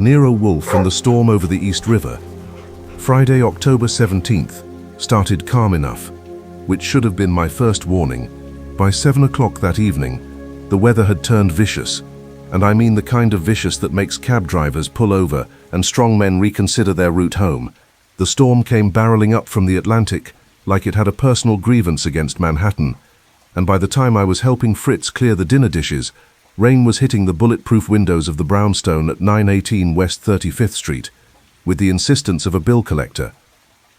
Nero Wolfe and the storm over the East River. Friday, October 17th, started calm enough, which should have been my first warning. By 7 o'clock that evening, the weather had turned vicious, and I mean the kind of vicious that makes cab drivers pull over and strong men reconsider their route home. The storm came barreling up from the Atlantic like it had a personal grievance against Manhattan, and by the time I was helping Fritz clear the dinner dishes, rain was hitting the bulletproof windows of the brownstone at 918 West 35th Street, with the insistence of a bill collector.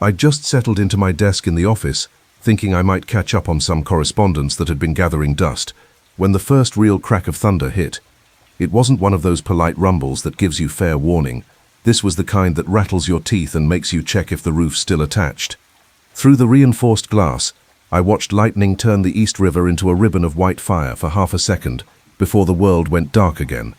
I'd just settled into my desk in the office, thinking I might catch up on some correspondence that had been gathering dust, when the first real crack of thunder hit. It wasn't one of those polite rumbles that gives you fair warning. This was the kind that rattles your teeth and makes you check if the roof's still attached. Through the reinforced glass, I watched lightning turn the East River into a ribbon of white fire for half a second before the world went dark again.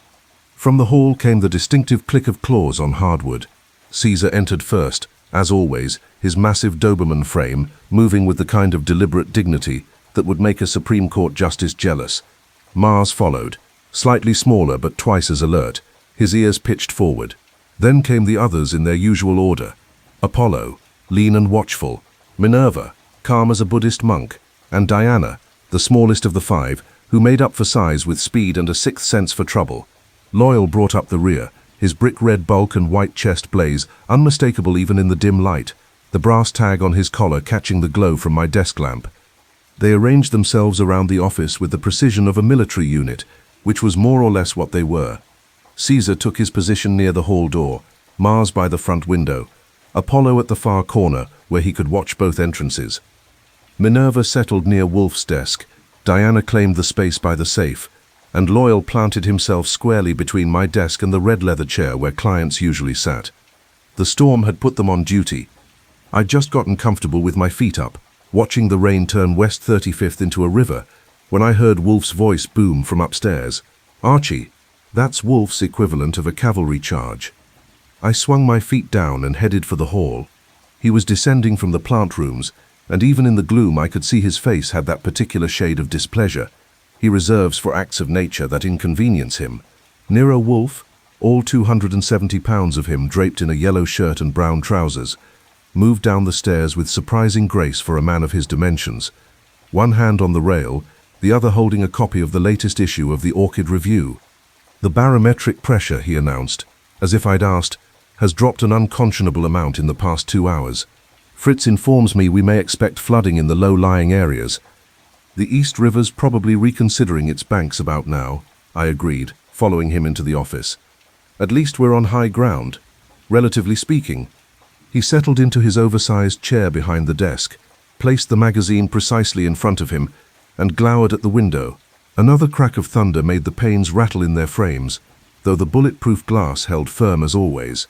From the hall came the distinctive click of claws on hardwood. Caesar entered first, as always, his massive Doberman frame moving with the kind of deliberate dignity that would make a Supreme Court justice jealous. Mars followed, slightly smaller but twice as alert, his ears pitched forward. Then came the others in their usual order. Apollo, lean and watchful; Minerva, calm as a Buddhist monk; and Diana, the smallest of the five, who made up for size with speed and a sixth sense for trouble. Loyal brought up the rear, his brick-red bulk and white chest blaze unmistakable even in the dim light, the brass tag on his collar catching the glow from my desk lamp. They arranged themselves around the office with the precision of a military unit, which was more or less what they were. Caesar took his position near the hall door, Mars by the front window, Apollo at the far corner where he could watch both entrances. Minerva settled near Wolfe's desk, Diana claimed the space by the safe, and Loyal planted himself squarely between my desk and the red leather chair where clients usually sat. The storm had put them on duty. I'd just gotten comfortable with my feet up, watching the rain turn West 35th into a river, when I heard Wolfe's voice boom from upstairs. "Archie, that's Wolfe's equivalent of a cavalry charge." I swung my feet down and headed for the hall. He was descending from the plant rooms, and even in the gloom I could see his face had that particular shade of displeasure he reserves for acts of nature that inconvenience him. Nero Wolfe, all 270 pounds of him draped in a yellow shirt and brown trousers, moved down the stairs with surprising grace for a man of his dimensions, one hand on the rail, the other holding a copy of the latest issue of the Orchid Review. "The barometric pressure," he announced, as if I'd asked, "has dropped an unconscionable amount in the past 2 hours. Fritz informs me we may expect flooding in the low-lying areas." "The East River's probably reconsidering its banks about now," I agreed, following him into the office. "At least we're on high ground, relatively speaking." He settled into his oversized chair behind the desk, placed the magazine precisely in front of him, and glowered at the window. Another crack of thunder made the panes rattle in their frames, though the bulletproof glass held firm as always.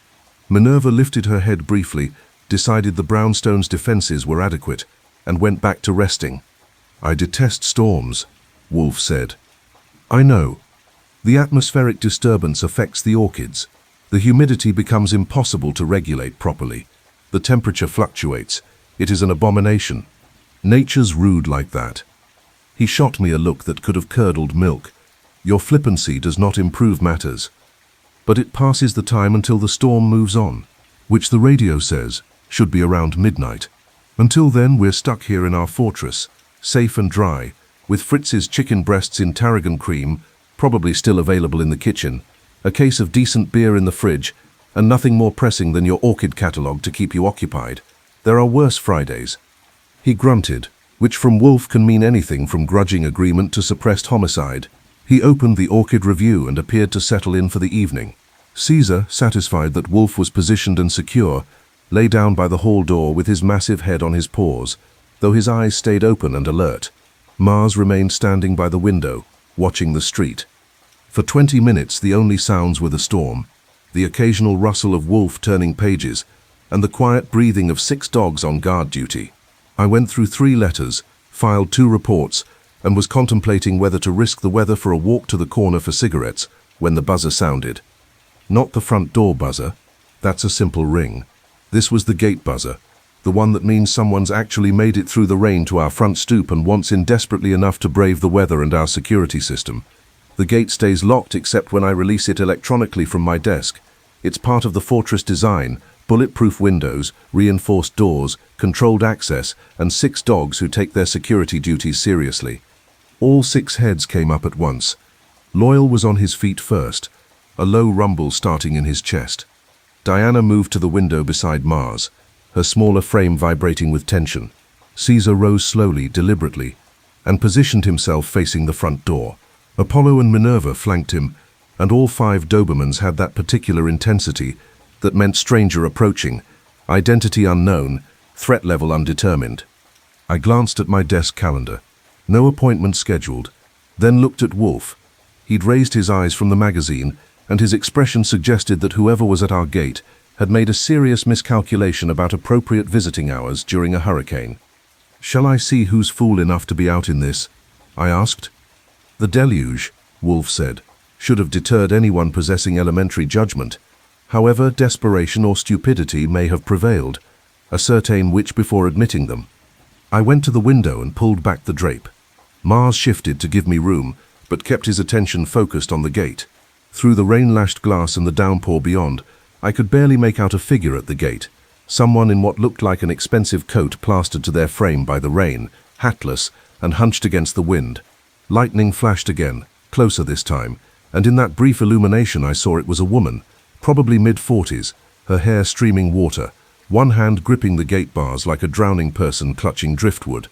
Minerva lifted her head briefly, decided the brownstone's defenses were adequate, and went back to resting. "I detest storms," Wolfe said. "I know. The atmospheric disturbance affects the orchids. The humidity becomes impossible to regulate properly. The temperature fluctuates. It is an abomination. Nature's rude like that." He shot me a look that could have curdled milk. "Your flippancy does not improve matters. But it passes the time until the storm moves on, which the radio says should be around midnight. Until then, we're stuck here in our fortress, safe and dry, with Fritz's chicken breasts in tarragon cream, probably still available in the kitchen, a case of decent beer in the fridge, and nothing more pressing than your orchid catalogue to keep you occupied. There are worse Fridays." He grunted, which from Wolfe can mean anything from grudging agreement to suppressed homicide. He opened the Orchid Review and appeared to settle in for the evening. Caesar, satisfied that Wolfe was positioned and secure, lay down by the hall door with his massive head on his paws, though his eyes stayed open and alert. Mars remained standing by the window, watching the street. For 20 minutes the only sounds were the storm, the occasional rustle of Wolfe turning pages, and the quiet breathing of 6 dogs on guard duty. I went through 3 letters, filed 2 reports, and was contemplating whether to risk the weather for a walk to the corner for cigarettes when the buzzer sounded. Not the front door buzzer. That's a simple ring. This was the gate buzzer, the one that means someone's actually made it through the rain to our front stoop and wants in desperately enough to brave the weather and our security system. The gate stays locked except when I release it electronically from my desk, It's part of the fortress design: bulletproof windows, reinforced doors, controlled access, and 6 dogs who take their security duties seriously. All 6 heads came up at once. Loyal was on his feet first, a low rumble starting in his chest. Diana moved to the window beside Mars, her smaller frame vibrating with tension. Caesar rose slowly, deliberately, and positioned himself facing the front door. Apollo and Minerva flanked him, and all 5 Dobermans had that particular intensity that meant stranger approaching, identity unknown, threat level undetermined. I glanced at my desk calendar. No appointment scheduled, then looked at Wolf. He'd raised his eyes from the magazine, and his expression suggested that whoever was at our gate had made a serious miscalculation about appropriate visiting hours during a hurricane. "Shall I see who's fool enough to be out in this?" I asked. "The deluge," Wolf said, "should have deterred anyone possessing elementary judgment. However, desperation or stupidity may have prevailed. Ascertain which before admitting them." I went to the window and pulled back the drape. Mars shifted to give me room, but kept his attention focused on the gate. Through the rain-lashed glass and the downpour beyond, I could barely make out a figure at the gate. Someone in what looked like an expensive coat plastered to their frame by the rain, hatless, and hunched against the wind. Lightning flashed again, closer this time, and in that brief illumination I saw it was a woman, probably mid-40s, her hair streaming water, one hand gripping the gate bars like a drowning person clutching driftwood.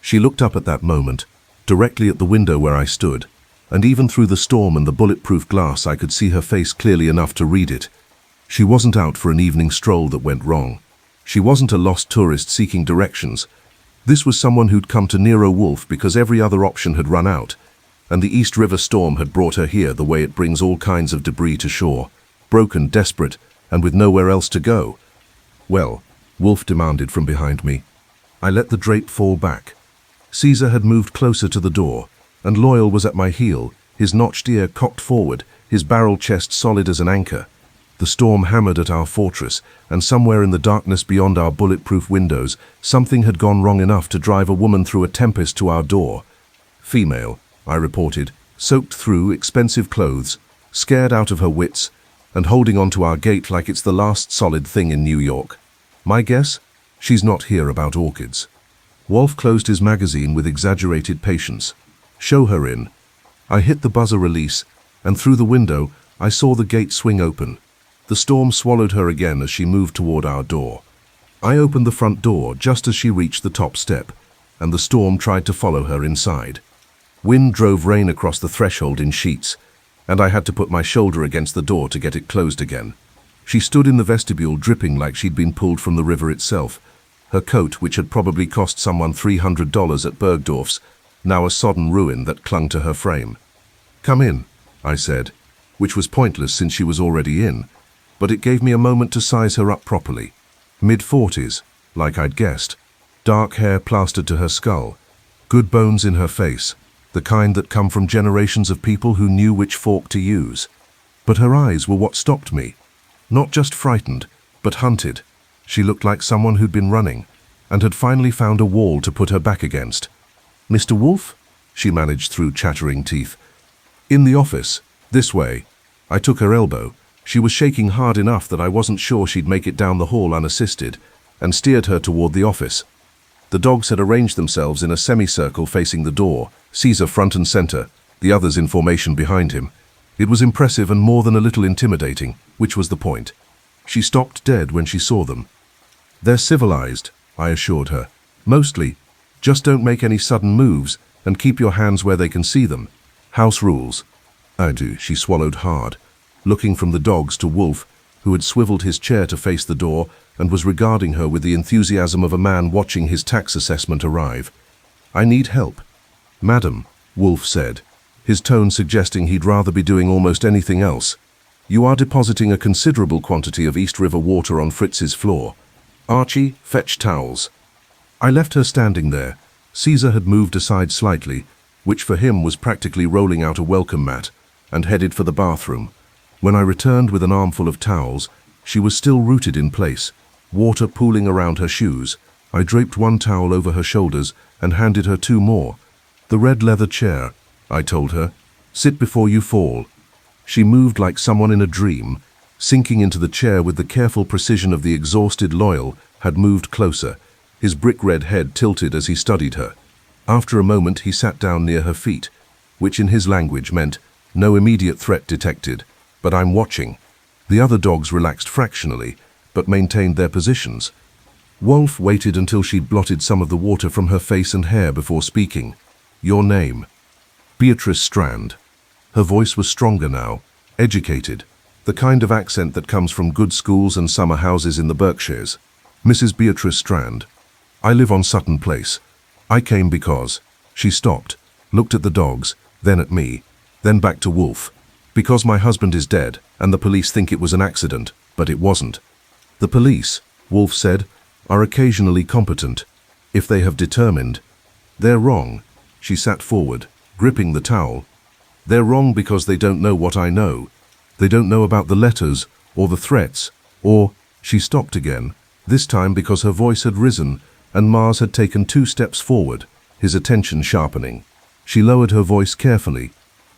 She looked up at that moment, directly at the window where I stood, and even through the storm and the bulletproof glass I could see her face clearly enough to read it. She wasn't out for an evening stroll that went wrong. She wasn't a lost tourist seeking directions. This was someone who'd come to Nero Wolfe because every other option had run out, and the East River storm had brought her here the way it brings all kinds of debris to shore, broken, desperate, and with nowhere else to go. "Well," Wolf demanded from behind me. I let the drape fall back. Caesar had moved closer to the door, and Loyal was at my heel, his notched ear cocked forward, his barrel chest solid as an anchor. The storm hammered at our fortress, and somewhere in the darkness beyond our bulletproof windows, something had gone wrong enough to drive a woman through a tempest to our door. "Female," I reported, "soaked through, expensive clothes, scared out of her wits, and holding onto our gate like it's the last solid thing in New York. My guess? She's not here about orchids." Wolf closed his magazine with exaggerated patience. "Show her in." I hit the buzzer release, and through the window, I saw the gate swing open. The storm swallowed her again as she moved toward our door. I opened the front door just as she reached the top step, and the storm tried to follow her inside. Wind drove rain across the threshold in sheets, and I had to put my shoulder against the door to get it closed again. She stood in the vestibule dripping like she'd been pulled from the river itself. Her coat, which had probably cost someone $300 at Bergdorf's, now a sodden ruin that clung to her frame. "Come in," I said, which was pointless since she was already in, but it gave me a moment to size her up properly. Mid-40s, like I'd guessed, dark hair plastered to her skull, good bones in her face, the kind that come from generations of people who knew which fork to use. But her eyes were what stopped me. Not just frightened, but hunted. She looked like someone who'd been running, and had finally found a wall to put her back against. "Mr. Wolf?" she managed through chattering teeth. "In the office. This way." I took her elbow. She was shaking hard enough that I wasn't sure she'd make it down the hall unassisted, and steered her toward the office. The dogs had arranged themselves in a semicircle facing the door, Caesar front and center, the others in formation behind him. It was impressive and more than a little intimidating, which was the point. She stopped dead when she saw them. "They're civilized," I assured her. "Mostly. Just don't make any sudden moves, and keep your hands where they can see them. House rules." "I do," she swallowed hard, looking from the dogs to Wolf, who had swiveled his chair to face the door and was regarding her with the enthusiasm of a man watching his tax assessment arrive. "I need help." "Madam," Wolf said, his tone suggesting he'd rather be doing almost anything else, "you are depositing a considerable quantity of East River water on Fritz's floor. Archie, fetch towels." I left her standing there. Caesar had moved aside slightly, which for him was practically rolling out a welcome mat, and headed for the bathroom. When I returned with an armful of towels, she was still rooted in place, water pooling around her shoes. I draped one towel over her shoulders and handed her 2 more. "The red leather chair," I told her. "Sit before you fall." She moved like someone in a dream, sinking into the chair with the careful precision of the exhausted loyal, had moved closer, his brick-red head tilted as he studied her. After a moment he sat down near her feet, which in his language meant, "No immediate threat detected, but I'm watching." The other dogs relaxed fractionally, but maintained their positions. Wolf waited until she'd blotted some of the water from her face and hair before speaking. "Your name?" "Beatrice Strand." Her voice was stronger now, educated, the kind of accent that comes from good schools and summer houses in the Berkshires. "Mrs. Beatrice Strand. I live on Sutton Place. I came because..." She stopped, looked at the dogs, then at me, then back to Wolf. "Because my husband is dead, and the police think it was an accident, but it wasn't." "The police," Wolf said, "are occasionally competent, if they have determined." "They're wrong." She sat forward, gripping the towel. "They're wrong because they don't know what I know. They don't know about the letters, or the threats, or..." She stopped again, this time because her voice had risen, and Mars had taken 2 steps forward, his attention sharpening. She lowered her voice carefully.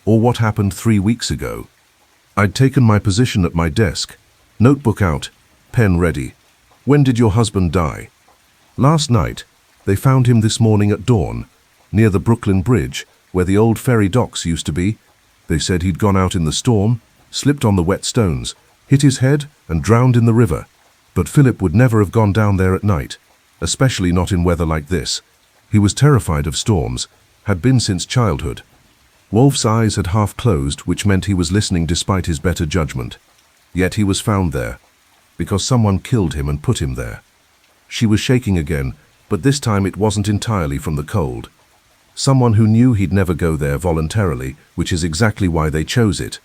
"Or what happened 3 weeks ago." I'd taken my position at my desk, notebook out, pen ready. "When did your husband die?" "Last night. They found him this morning at dawn, near the Brooklyn Bridge, where the old ferry docks used to be. They said he'd gone out in the storm, slipped on the wet stones, hit his head, and drowned in the river. But Philip would never have gone down there at night, especially not in weather like this. He was terrified of storms, had been since childhood." Wolf's eyes had half closed, which meant he was listening despite his better judgment. Yet he was found there, because someone killed him and put him there. She was shaking again, but this time it wasn't entirely from the cold. Someone who knew he'd never go there voluntarily, which is exactly why they chose it.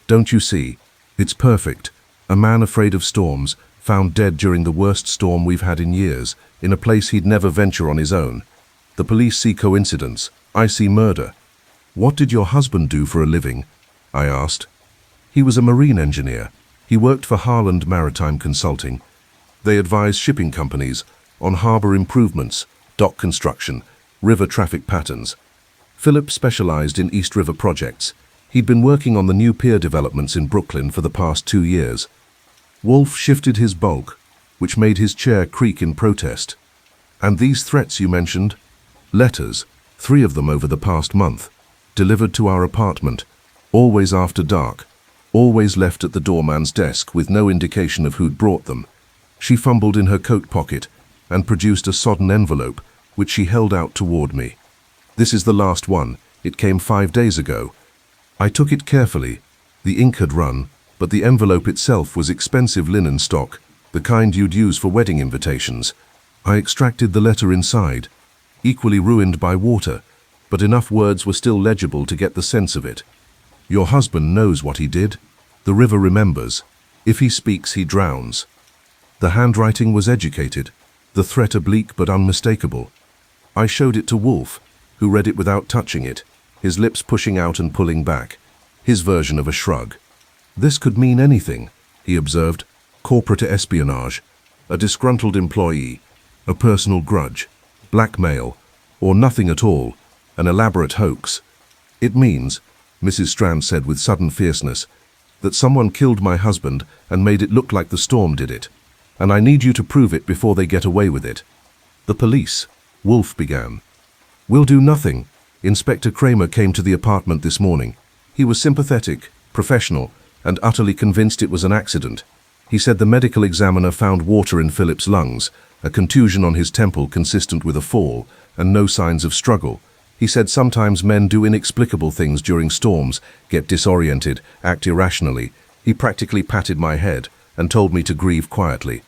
"Don't you see? It's perfect. A man afraid of storms, found dead during the worst storm we've had in years, in a place he'd never venture on his own. The police see coincidence. I see murder." "What did your husband do for a living?" I asked. "He was a marine engineer. He worked for Harland Maritime Consulting. They advise shipping companies on harbor improvements, dock construction, river traffic patterns. Philip specialized in East River projects. He'd been working on the new pier developments in Brooklyn for the past 2 years." Wolf shifted his bulk, which made his chair creak in protest. "And these threats you mentioned?" "Letters, 3 of them over the past month, delivered to our apartment, always after dark, always left at the doorman's desk with no indication of who'd brought them." She fumbled in her coat pocket and produced a sodden envelope, which she held out toward me. "This is the last one. It came 5 days ago." I took it carefully. The ink had run, but the envelope itself was expensive linen stock, the kind you'd use for wedding invitations. I extracted the letter inside, equally ruined by water, but enough words were still legible to get the sense of it. "Your husband knows what he did. The river remembers. If he speaks, he drowns." The handwriting was educated, the threat oblique but unmistakable. I showed it to Wolf, who read it without touching it, his lips pushing out and pulling back, his version of a shrug. "This could mean anything," he observed. "Corporate espionage, a disgruntled employee, a personal grudge, blackmail, or nothing at all, an elaborate hoax. It means," Mrs. Strand said with sudden fierceness, "that someone killed my husband and made it look like the storm did it. And I need you to prove it before they get away with it." "The police," Wolf began. "Will do nothing. Inspector Kramer came to the apartment this morning. He was sympathetic, professional, and utterly convinced it was an accident. He said the medical examiner found water in Philip's lungs, a contusion on his temple consistent with a fall, and no signs of struggle. He said sometimes men do inexplicable things during storms, get disoriented, act irrationally. He practically patted my head and told me to grieve quietly."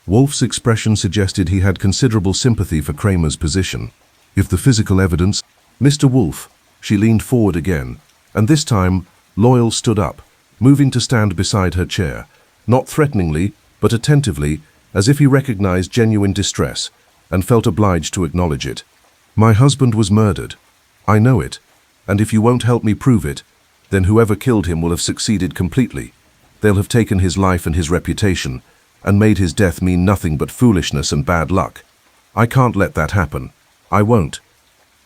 Wolf's expression suggested he had considerable sympathy for Kramer's position. "If the physical evidence..." "Mr. Wolf," she leaned forward again, and this time Loyal stood up, moving to stand beside her chair, not threateningly, but attentively, as if he recognized genuine distress, and felt obliged to acknowledge it. "My husband was murdered. I know it, and if you won't help me prove it, then whoever killed him will have succeeded completely. They'll have taken his life and his reputation, and made his death mean nothing but foolishness and bad luck. I can't let that happen. I won't."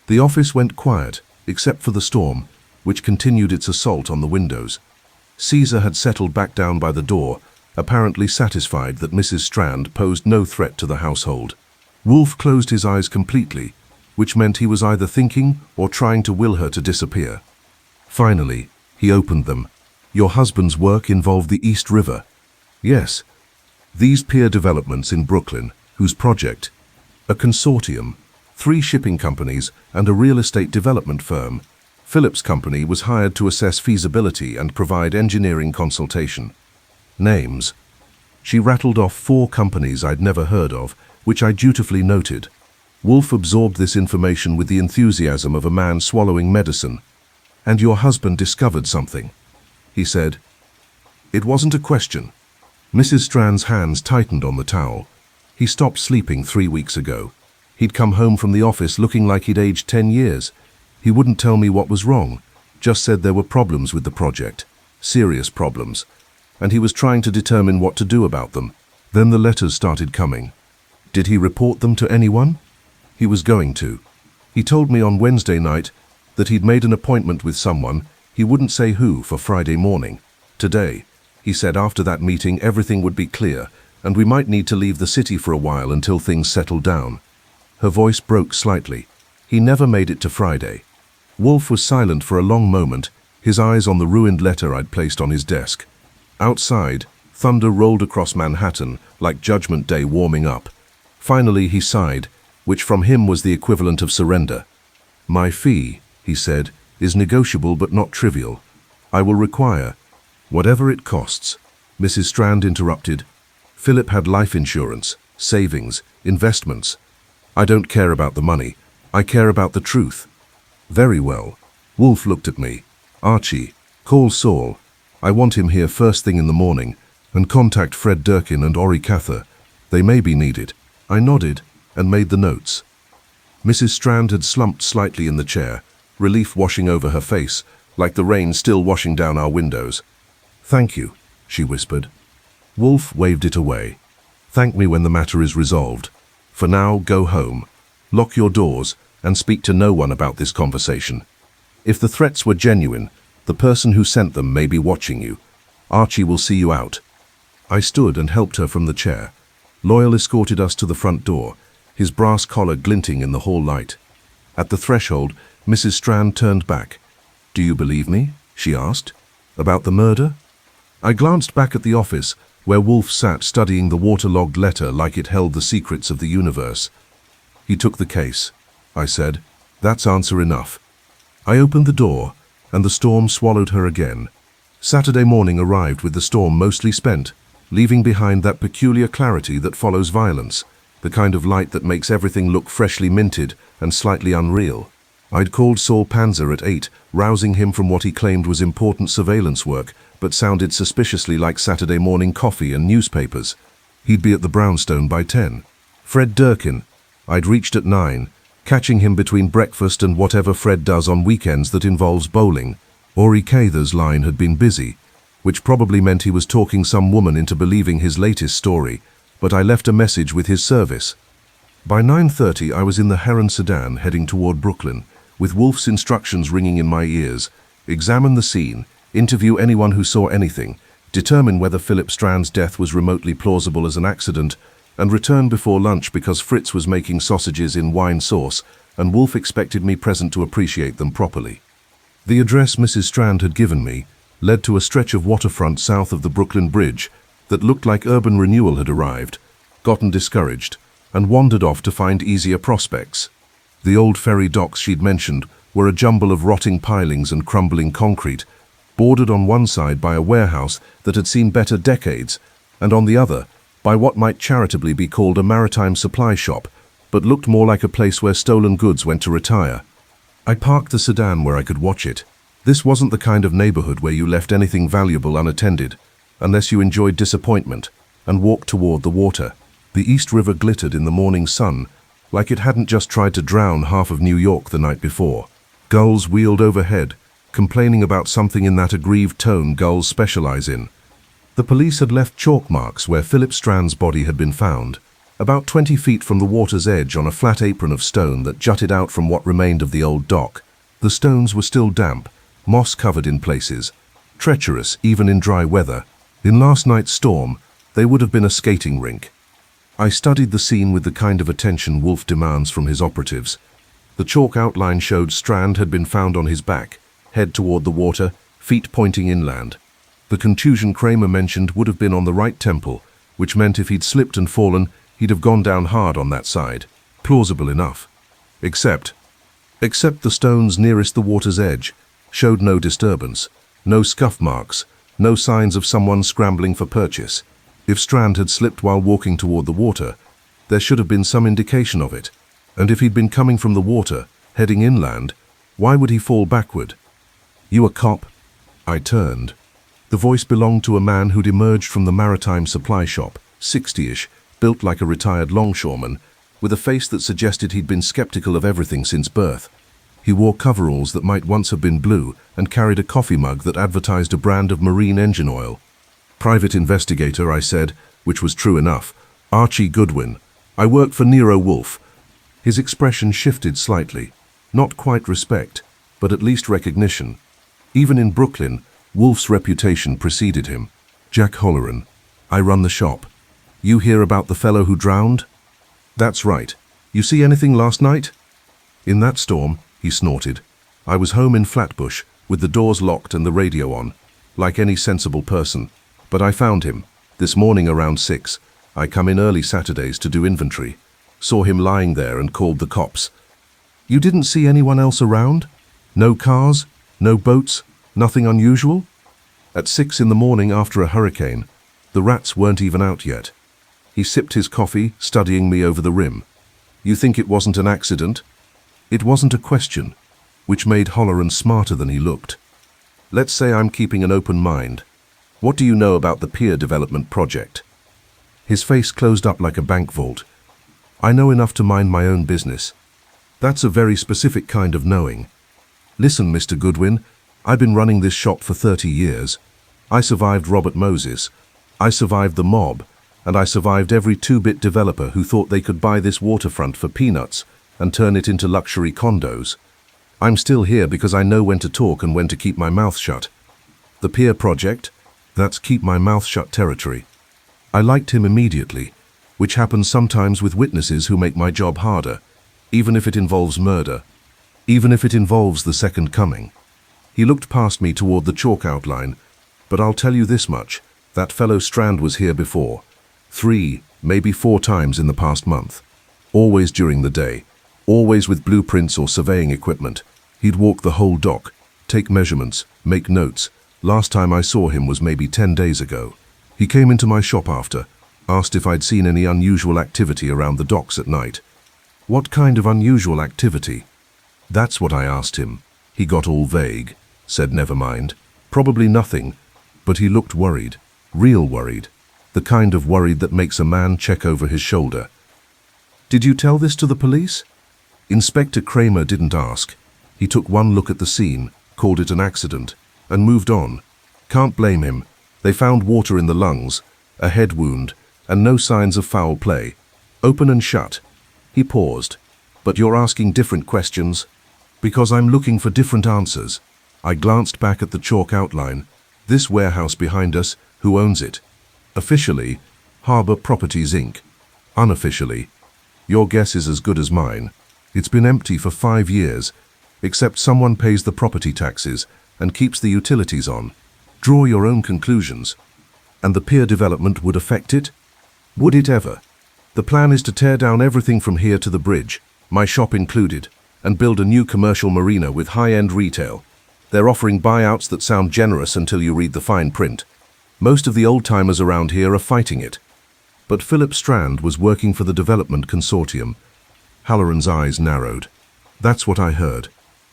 The office went quiet, except for the storm, which continued its assault on the windows. Caesar had settled back down by the door, apparently satisfied that Mrs. Strand posed no threat to the household. Wolfe closed his eyes completely, which meant he was either thinking or trying to will her to disappear. Finally, he opened them. Your husband's work involved the East River. Yes. These pier developments in Brooklyn, whose project, a consortium, 3 shipping companies and a real estate development firm, Phillips Company was hired to assess feasibility and provide engineering consultation. Names. She rattled off 4 companies I'd never heard of, which I dutifully noted. Wolfe absorbed this information with the enthusiasm of a man swallowing medicine. And your husband discovered something, he said. It wasn't a question. Mrs. Strand's hands tightened on the towel. He stopped sleeping 3 weeks ago. He'd come home from the office looking like he'd aged 10 years. He wouldn't tell me what was wrong, just said there were problems with the project, serious problems, and he was trying to determine what to do about them. Then the letters started coming. Did he report them to anyone? He was going to. He told me on Wednesday night that he'd made an appointment with someone, he wouldn't say who, for Friday morning. Today, he said after that meeting everything would be clear, and we might need to leave the city for a while until things settled down. Her voice broke slightly. He never made it to Friday. Wolfe was silent for a long moment, his eyes on the ruined letter I'd placed on his desk. Outside, thunder rolled across Manhattan like Judgment Day warming up. Finally he sighed, which from him was the equivalent of surrender. My fee, he said, is negotiable but not trivial. I will require, whatever it costs. Mrs. Strand interrupted. Philip had life insurance, savings, investments. I don't care about the money. I care about the truth. Very well. Wolfe looked at me. Archie, call Saul. I want him here first thing in the morning, and contact Fred Durkin and Ori Cather. They may be needed. I nodded and made the notes. Mrs. Strand had slumped slightly in the chair, relief washing over her face, like the rain still washing down our windows. Thank you, she whispered. Wolfe waved it away. Thank me when the matter is resolved. For now, go home. Lock your doors and speak to no one about this conversation. If the threats were genuine, the person who sent them may be watching you. Archie will see you out. I stood and helped her from the chair. Loyal escorted us to the front door, his brass collar glinting in the hall light. At the threshold, Mrs. Strand turned back. Do you believe me? She asked. About the murder? I glanced back at the office, where Wolfe sat studying the waterlogged letter like it held the secrets of the universe. He took the case, I said. That's answer enough. I opened the door, and the storm swallowed her again. Saturday morning arrived with the storm mostly spent, leaving behind that peculiar clarity that follows violence, the kind of light that makes everything look freshly minted and slightly unreal. I'd called Saul Panzer at 8, rousing him from what he claimed was important surveillance work, but sounded suspiciously like Saturday morning coffee and newspapers. He'd be at the brownstone by 10. Fred Durkin. I'd reached at 9, catching him between breakfast and whatever Fred does on weekends that involves bowling. Ori Cather's line had been busy, which probably meant he was talking some woman into believing his latest story, but I left a message with his service. By 9:30 I was in the Heron sedan heading toward Brooklyn, with Wolfe's instructions ringing in my ears. Examine the scene, interview anyone who saw anything, determine whether Philip Strand's death was remotely plausible as an accident, and return before lunch because Fritz was making sausages in wine sauce, and Wolfe expected me present to appreciate them properly. The address Mrs. Strand had given me led to a stretch of waterfront south of the Brooklyn Bridge that looked like urban renewal had arrived, gotten discouraged, and wandered off to find easier prospects. The old ferry docks she'd mentioned were a jumble of rotting pilings and crumbling concrete, bordered on one side by a warehouse that had seen better decades, and on the other by what might charitably be called a maritime supply shop, but looked more like a place where stolen goods went to retire. I parked the sedan where I could watch it. This wasn't the kind of neighborhood where you left anything valuable unattended, unless you enjoyed disappointment, and walked toward the water. The East River glittered in the morning sun, like it hadn't just tried to drown half of New York the night before. Gulls wheeled overhead, complaining about something in that aggrieved tone gulls specialize in. The police had left chalk marks where Philip Strand's body had been found, about 20 feet from the water's edge on a flat apron of stone that jutted out from what remained of the old dock. The stones were still damp, moss-covered in places, treacherous even in dry weather. In last night's storm, they would have been a skating rink. I studied the scene with the kind of attention Wolfe demands from his operatives. The chalk outline showed Strand had been found on his back, head toward the water, feet pointing inland. The contusion Kramer mentioned would have been on the right temple, which meant if he'd slipped and fallen, he'd have gone down hard on that side. Plausible enough. Except the stones nearest the water's edge showed no disturbance, no scuff marks, no signs of someone scrambling for purchase. If Strand had slipped while walking toward the water, there should have been some indication of it. And if he'd been coming from the water, heading inland, why would he fall backward? "You a cop?" I turned. The voice belonged to a man who'd emerged from the maritime supply shop, 60-ish, built like a retired longshoreman, with a face that suggested he'd been skeptical of everything since birth. He wore coveralls that might once have been blue and carried a coffee mug that advertised a brand of marine engine oil. "Private investigator," I said, which was true enough. "Archie Goodwin. I work for Nero Wolfe." His expression shifted slightly. Not quite respect, but at least recognition. Even in Brooklyn, Wolfe's reputation preceded him. "Jack Holleran. I run the shop. You hear about the fellow who drowned?" "That's right. You see anything last night?" "In that storm," he snorted. "I was home in Flatbush, with the doors locked and the radio on, like any sensible person. But I found him. This morning around 6. I come in early Saturdays to do inventory. Saw him lying there and called the cops." "You didn't see anyone else around? No cars? No boats? Nothing unusual?" "At 6 in the morning after a hurricane, the rats weren't even out yet." He sipped his coffee, studying me over the rim. "You think it wasn't an accident?" It wasn't a question, which made Holleran smarter than he looked. "Let's say I'm keeping an open mind. What do you know about the pier development project?" His face closed up like a bank vault. "I know enough to mind my own business." "That's a very specific kind of knowing." "Listen, Mr. Goodwin, I've been running this shop for 30 years. I survived Robert Moses. I survived the mob. And I survived every two-bit developer who thought they could buy this waterfront for peanuts and turn it into luxury condos. I'm still here because I know when to talk and when to keep my mouth shut. The pier project? That's keep my mouth shut territory. I liked him immediately, which happens sometimes with witnesses who make my job harder, even if it involves murder, even if it involves the second coming. He looked past me toward the chalk outline, but I'll tell you this much, that fellow Strand was here before. 3, maybe 4 times in the past month. Always during the day. Always with blueprints or surveying equipment. He'd walk the whole dock, take measurements, make notes. Last time I saw him was maybe 10 days ago. He came into my shop after, asked if I'd seen any unusual activity around the docks at night. What kind of unusual activity? That's what I asked him. He got all vague, said never mind. Probably nothing, but he looked worried, real worried. The kind of worried that makes a man check over his shoulder. "Did you tell this to the police?" Inspector Kramer didn't ask. He took one look at the scene, called it an accident, and moved on. Can't blame him. They found water in the lungs, a head wound, and no signs of foul play. Open and shut. He paused. "But you're asking different questions?" "Because I'm looking for different answers." I glanced back at the chalk outline. "This warehouse behind us, who owns it?" "Officially, Harbor Properties, Inc. Unofficially, your guess is as good as mine. It's been empty for 5 years, except someone pays the property taxes and keeps the utilities on. Draw your own conclusions. And the pier development would affect it? Would it ever? The plan is to tear down everything from here to the bridge, my shop included, and build a new commercial marina with high-end retail. They're offering buyouts that sound generous until you read the fine print. Most of the old-timers around here are fighting it." But Philip Strand was working for the development consortium. Halloran's eyes narrowed. "That's what I heard,"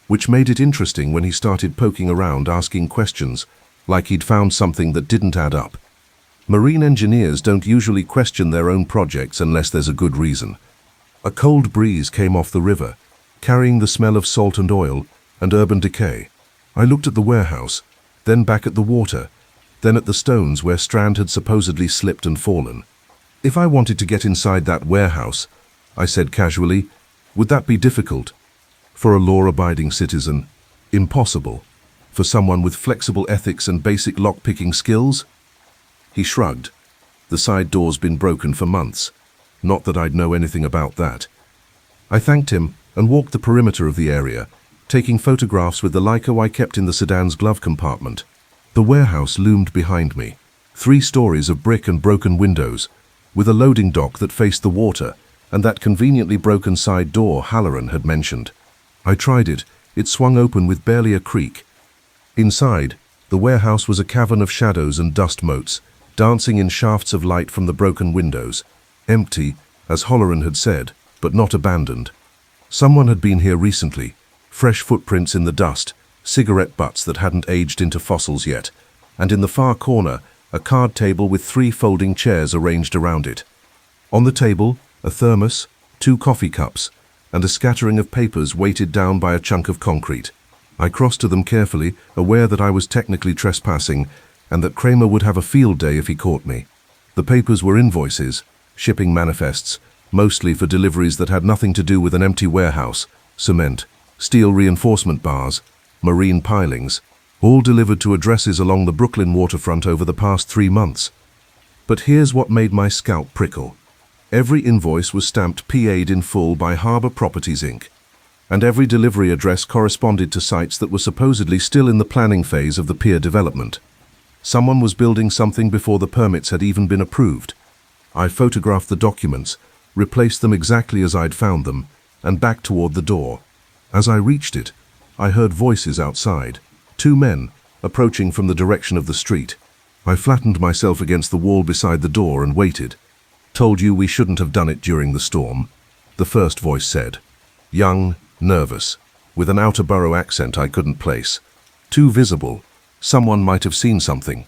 which made it interesting when he started poking around asking questions, like he'd found something that didn't add up. Marine engineers don't usually question their own projects unless there's a good reason. A cold breeze came off the river, carrying the smell of salt and oil and urban decay. I looked at the warehouse, then back at the water, then at the stones where Strand had supposedly slipped and fallen. "If I wanted to get inside that warehouse," I said casually, "would that be difficult?" For a law-abiding citizen, impossible. for someone with flexible ethics and basic lock-picking skills? He shrugged. The side door's been broken for months. Not that I'd know anything about that. I thanked him and walked the perimeter of the area, taking photographs with the Leica I kept in the sedan's glove compartment. The warehouse loomed behind me, 3 stories of brick and broken windows, with a loading dock that faced the water, and that conveniently broken side door Halloran had mentioned. I tried it. It swung open with barely a creak. Inside, the warehouse was a cavern of shadows and dust motes, dancing in shafts of light from the broken windows. Empty, as Halloran had said, but not abandoned. Someone had been here recently. Fresh footprints in the dust, cigarette butts that hadn't aged into fossils yet, and in the far corner, a card table with 3 folding chairs arranged around it. On the table, a thermos, 2 coffee cups, and a scattering of papers weighted down by a chunk of concrete. I crossed to them carefully, aware that I was technically trespassing, and that Kramer would have a field day if he caught me. The papers were invoices, shipping manifests, mostly for deliveries that had nothing to do with an empty warehouse, cement, steel reinforcement bars, marine pilings, all delivered to addresses along the Brooklyn waterfront over the past 3 months. But here's what made my scalp prickle. Every invoice was stamped PA'd in full by Harbor Properties Inc., and every delivery address corresponded to sites that were supposedly still in the planning phase of the pier development. Someone was building something before the permits had even been approved. I photographed the documents, replaced them exactly as I'd found them, and backed toward the door. As I reached it, I heard voices outside, 2 men, approaching from the direction of the street. I flattened myself against the wall beside the door and waited. "Told you we shouldn't have done it during the storm," the first voice said. Young, nervous, with an outer borough accent I couldn't place. Too visible. Someone might have seen something.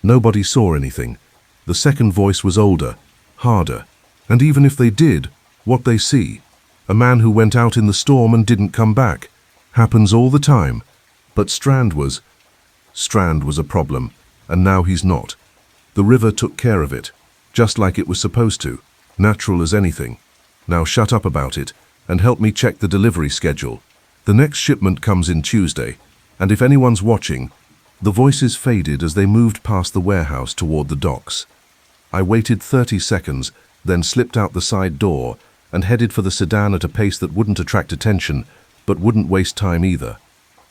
Nobody saw anything. The second voice was older, harder. And even if they did, what they see? A man who went out in the storm and didn't come back. Happens all the time. But Strand was a problem, and now he's not. The river took care of it, just like it was supposed to, natural as anything. Now shut up about it, and help me check the delivery schedule. The next shipment comes in Tuesday, and if anyone's watching. The voices faded as they moved past the warehouse toward the docks. I waited 30 seconds, then slipped out the side door and headed for the sedan at a pace that wouldn't attract attention, but wouldn't waste time either.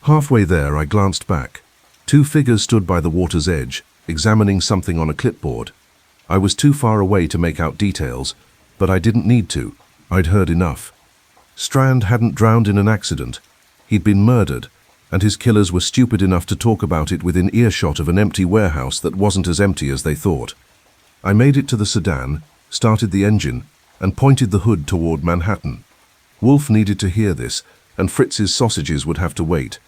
Halfway there, I glanced back. 2 figures stood by the water's edge, examining something on a clipboard. I was too far away to make out details, but I didn't need to. I'd heard enough. Strand hadn't drowned in an accident. He'd been murdered, and his killers were stupid enough to talk about it within earshot of an empty warehouse that wasn't as empty as they thought. I made it to the sedan, started the engine, and pointed the hood toward Manhattan. Wolf needed to hear this, and Fritz's sausages would have to wait.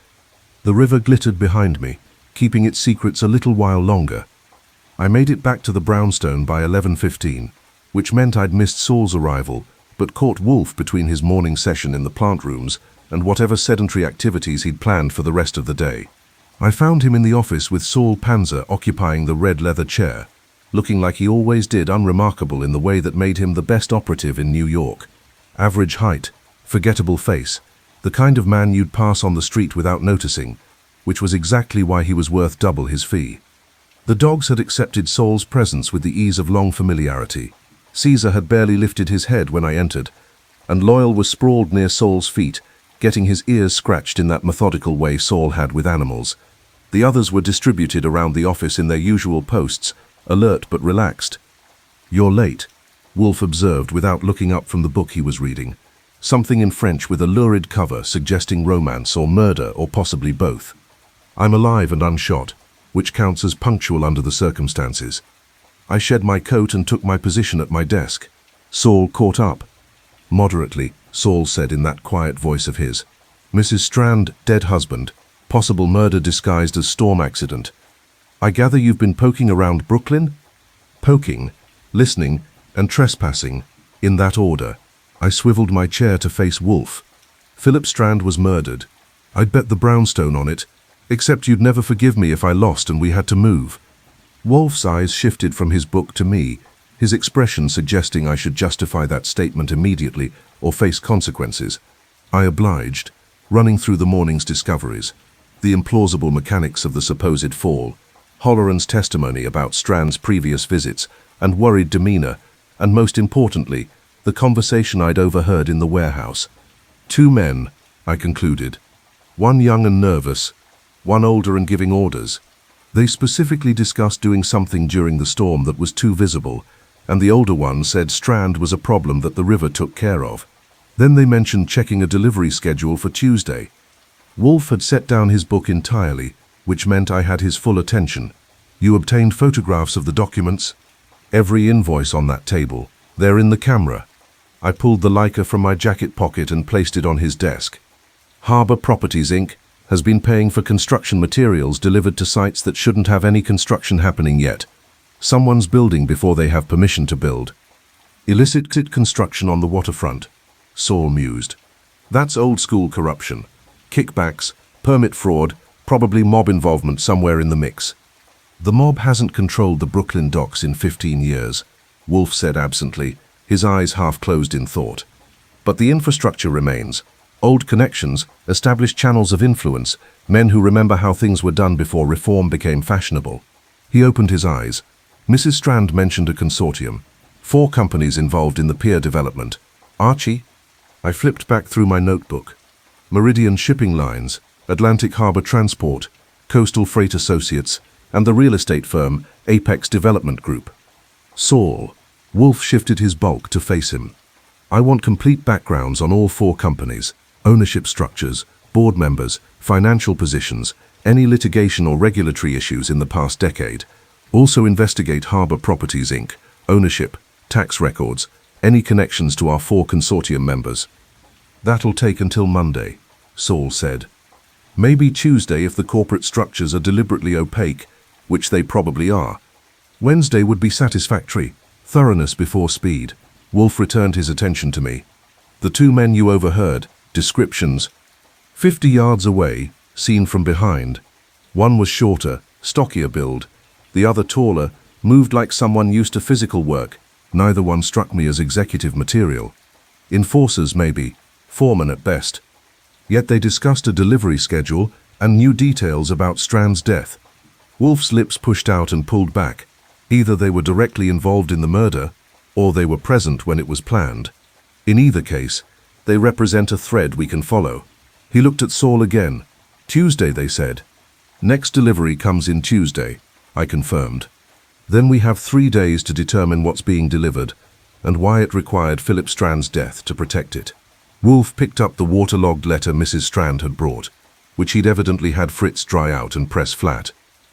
The river glittered behind me, keeping its secrets a little while longer. I made it back to the brownstone by 11:15, which meant I'd missed Saul's arrival, but caught Wolf between his morning session in the plant rooms and whatever sedentary activities he'd planned for the rest of the day. I found him in the office with Saul Panzer occupying the red leather chair, looking like he always did, unremarkable in the way that made him the best operative in New York. Average height, forgettable face, the kind of man you'd pass on the street without noticing, which was exactly why he was worth double his fee. The dogs had accepted Saul's presence with the ease of long familiarity. Caesar had barely lifted his head when I entered, and Loyal was sprawled near Saul's feet, getting his ears scratched in that methodical way Saul had with animals. The others were distributed around the office in their usual posts, alert but relaxed. "You're late," Wolf observed without looking up from the book he was reading. Something in French with a lurid cover suggesting romance or murder or possibly both. "I'm alive and unshot, which counts as punctual under the circumstances." I shed my coat and took my position at my desk. Saul caught up. "Moderately," Saul said in that quiet voice of his. "Mrs. Strand, dead husband. Possible murder disguised as storm accident. I gather you've been poking around Brooklyn?" Poking, listening, and trespassing, in that order. I swiveled my chair to face Wolf. "Philip Strand was murdered. I'd bet the brownstone on it, except you'd never forgive me if I lost and we had to move." Wolf's eyes shifted from his book to me, his expression suggesting I should justify that statement immediately or face consequences. I obliged, running through the morning's discoveries. the implausible mechanics of the supposed fall, Holloran's testimony about Strand's previous visits and worried demeanor, and most importantly, the conversation I'd overheard in the warehouse. Two men, I concluded. One young and nervous, one older and giving orders. They specifically discussed doing something during the storm that was too visible, and the older one said Strand was a problem that the river took care of. Then they mentioned checking a delivery schedule for Tuesday. Wolfe had set down his book entirely, which meant I had his full attention. You obtained photographs of the documents? Every invoice on that table. They're in the camera. I pulled the Leica from my jacket pocket and placed it on his desk. Harbor Properties, Inc. has been paying for construction materials delivered to sites that shouldn't have any construction happening yet. Someone's building before they have permission to build. Illicit construction on the waterfront, Saul mused. That's old-school corruption. Kickbacks, permit fraud, probably mob involvement somewhere in the mix. The mob hasn't controlled the Brooklyn docks in 15 years, Wolfe said absently, his eyes half closed in thought. But the infrastructure remains. Old connections, established channels of influence, men who remember how things were done before reform became fashionable. He opened his eyes. Mrs. Strand mentioned a consortium. 4 companies involved in the pier development. Archie? I flipped back through my notebook. Meridian Shipping Lines, Atlantic Harbor Transport, Coastal Freight Associates, and the real estate firm Apex Development Group. Saul. Wolfe shifted his bulk to face him. I want complete backgrounds on all 4 companies, ownership structures, board members, financial positions, any litigation or regulatory issues in the past decade. Also investigate Harbor Properties, Inc., ownership, tax records, any connections to our 4 consortium members. That'll take until Monday, Saul said. Maybe Tuesday if the corporate structures are deliberately opaque, which they probably are. Wednesday would be satisfactory. Thoroughness before speed. Wolfe returned his attention to me. The 2 men you overheard, descriptions. 50 yards away, seen from behind. One was shorter, stockier build. The other taller, moved like someone used to physical work. Neither one struck me as executive material. Enforcers maybe, foremen at best. Yet they discussed a delivery schedule and new details about Strand's death. Wolfe's lips pushed out and pulled back. Either they were directly involved in the murder, or they were present when it was planned. In either case, they represent a thread we can follow. He looked at Saul again. Tuesday, they said. Next delivery comes in Tuesday, I confirmed. Then we have 3 days to determine what's being delivered, and why it required Philip Strand's death to protect it. Wolfe picked up the waterlogged letter Mrs. Strand had brought, which he'd evidently had Fritz dry out and press flat.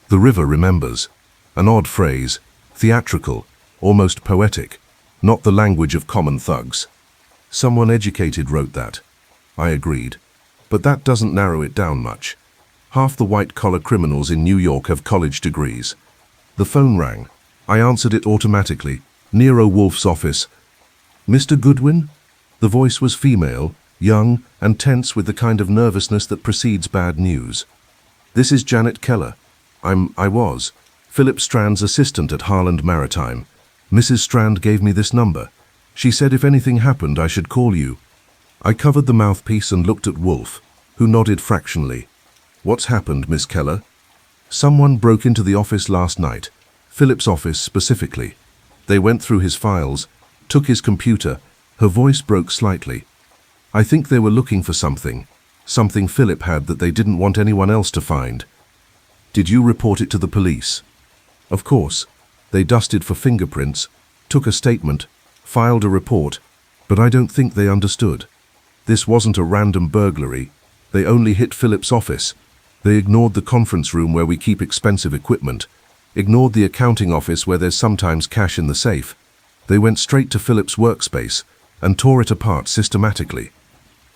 The river remembers. An odd phrase, theatrical, almost poetic, not the language of common thugs. Someone educated wrote that. I agreed. But that doesn't narrow it down much. Half the white-collar criminals in New York have college degrees. The phone rang. I answered it automatically. Nero Wolfe's office. Mr. Goodwin? The voice was female, young, and tense with the kind of nervousness that precedes bad news. This is Janet Keller. I was Philip Strand's assistant at Harland Maritime. Mrs. Strand gave me this number. She said if anything happened, I should call you. I covered the mouthpiece and looked at Wolfe, who nodded fractionally. What's happened, Miss Keller? Someone broke into the office last night, Philip's office specifically. They went through his files, took his computer. Her voice broke slightly. I think they were looking for something Philip had that they didn't want anyone else to find. Did you report it to the police? Of course. They dusted for fingerprints, took a statement, filed a report, but I don't think they understood. This wasn't a random burglary. They only hit Philip's office. They ignored the conference room where we keep expensive equipment, ignored the accounting office where there's sometimes cash in the safe. They went straight to Philip's workspace and tore it apart systematically.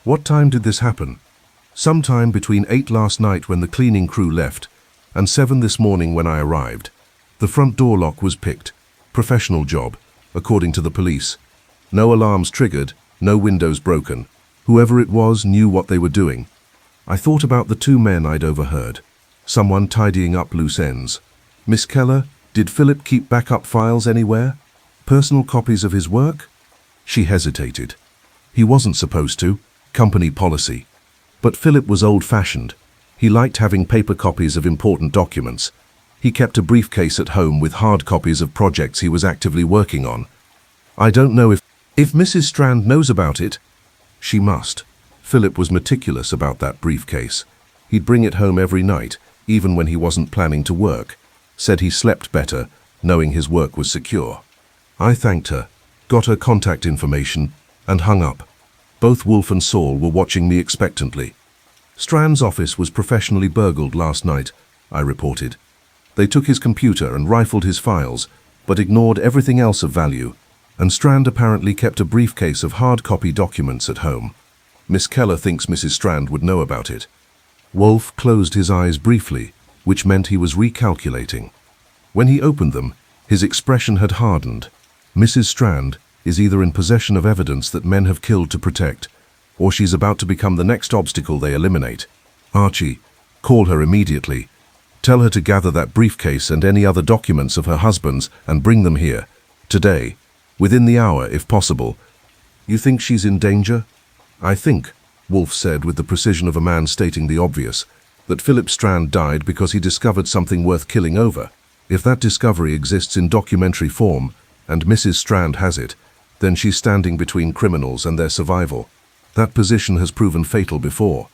What time did this happen? Sometime between 8 last night when the cleaning crew left and 7 this morning when I arrived. The front door lock was picked. Professional job, according to the police. No alarms triggered, no windows broken. Whoever it was knew what they were doing. I thought about the 2 men I'd overheard. Someone tidying up loose ends. Miss Keller, did Philip keep backup files anywhere? Personal copies of his work? She hesitated. He wasn't supposed to. Company policy. But Philip was old-fashioned. He liked having paper copies of important documents. He kept a briefcase at home with hard copies of projects he was actively working on. I don't know if Mrs. Strand knows about it. She must. Philip was meticulous about that briefcase. He'd bring it home every night, even when he wasn't planning to work. Said he slept better, knowing his work was secure. I thanked her, got her contact information, and hung up. Both Wolf and Saul were watching me expectantly. Strand's office was professionally burgled last night, I reported. They took his computer and rifled his files, but ignored everything else of value, and Strand apparently kept a briefcase of hard copy documents at home. Miss Keller thinks Mrs. Strand would know about it. Wolf closed his eyes briefly, which meant he was recalculating. When he opened them, his expression had hardened. Mrs. Strand is either in possession of evidence that men have killed to protect, or she's about to become the next obstacle they eliminate. Archie, call her immediately. Tell her to gather that briefcase and any other documents of her husband's and bring them here. Today. Within the hour, if possible. You think she's in danger? I think, Wolf said with the precision of a man stating the obvious, that Philip Strand died because he discovered something worth killing over. If that discovery exists in documentary form, and Mrs. Strand has it, then she's standing between criminals and their survival. That position has proven fatal before.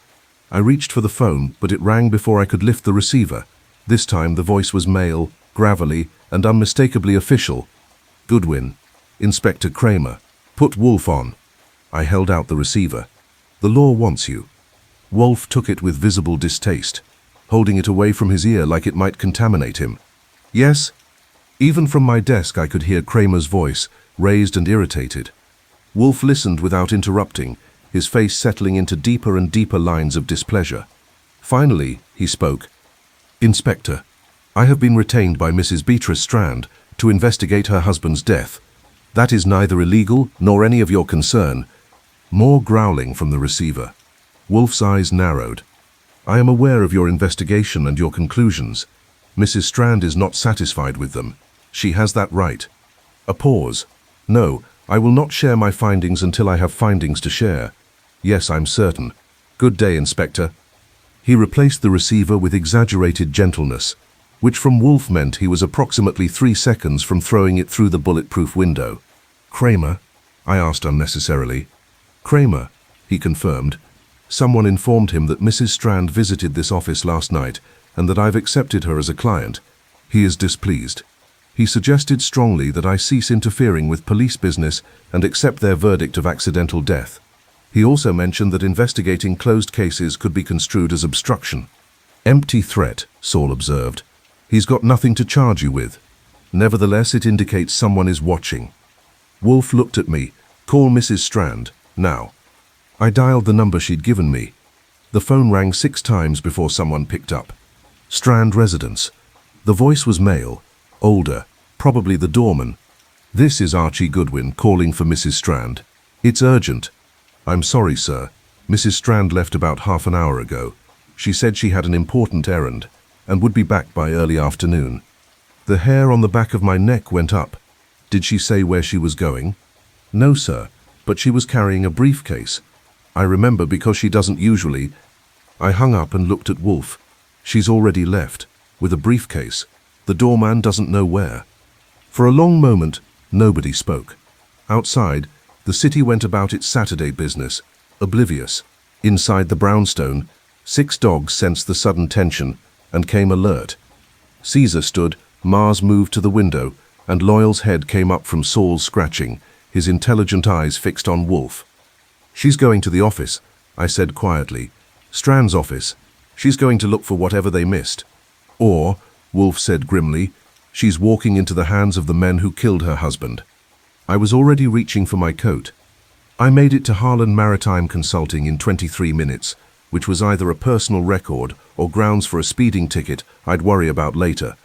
I reached for the phone, but it rang before I could lift the receiver. This time the voice was male, gravelly, and unmistakably official. Goodwin. Inspector Kramer. Put Wolf on. I held out the receiver. The law wants you. Wolf took it with visible distaste, holding it away from his ear like it might contaminate him. Yes? Even from my desk I could hear Kramer's voice, raised and irritated. Wolf listened without interrupting, his face settling into deeper and deeper lines of displeasure. Finally, he spoke. Inspector, I have been retained by Mrs. Beatrice Strand to investigate her husband's death. That is neither illegal nor any of your concern. More growling from the receiver. Wolf's eyes narrowed. I am aware of your investigation and your conclusions. Mrs. Strand is not satisfied with them. She has that right. A pause. No, I will not share my findings until I have findings to share. Yes, I'm certain. Good day, Inspector. He replaced the receiver with exaggerated gentleness, which from Wolf meant he was approximately 3 seconds from throwing it through the bulletproof window. Kramer? I asked unnecessarily. Kramer, he confirmed. Someone informed him that Mrs. Strand visited this office last night and that I've accepted her as a client. He is displeased. He suggested strongly that I cease interfering with police business and accept their verdict of accidental death. He also mentioned that investigating closed cases could be construed as obstruction. Empty threat, Saul observed. He's got nothing to charge you with. Nevertheless, it indicates someone is watching. Wolf looked at me. Call Mrs. Strand, now. I dialed the number she'd given me. The phone rang 6 times before someone picked up. Strand residence. The voice was male, older, probably the doorman. This is Archie Goodwin calling for Mrs. Strand. It's urgent. I'm sorry, sir. Mrs. Strand left about half an hour ago. She said she had an important errand and would be back by early afternoon. The hair on the back of my neck went up. Did she say where she was going? No, sir, but she was carrying a briefcase. I remember because she doesn't usually. I hung up and looked at Wolf. She's already left, with a briefcase. The doorman doesn't know where. For a long moment, nobody spoke. Outside, the city went about its Saturday business, oblivious. Inside the brownstone, 6 dogs sensed the sudden tension and came alert. Caesar stood, Mars moved to the window, and Loyal's head came up from Saul's scratching, his intelligent eyes fixed on Wolf. She's going to the office, I said quietly. Strand's office. She's going to look for whatever they missed. Or, Wolf said grimly, she's walking into the hands of the men who killed her husband. I was already reaching for my coat. I made it to Harlan Maritime Consulting in 23 minutes, which was either a personal record or grounds for a speeding ticket I'd worry about later.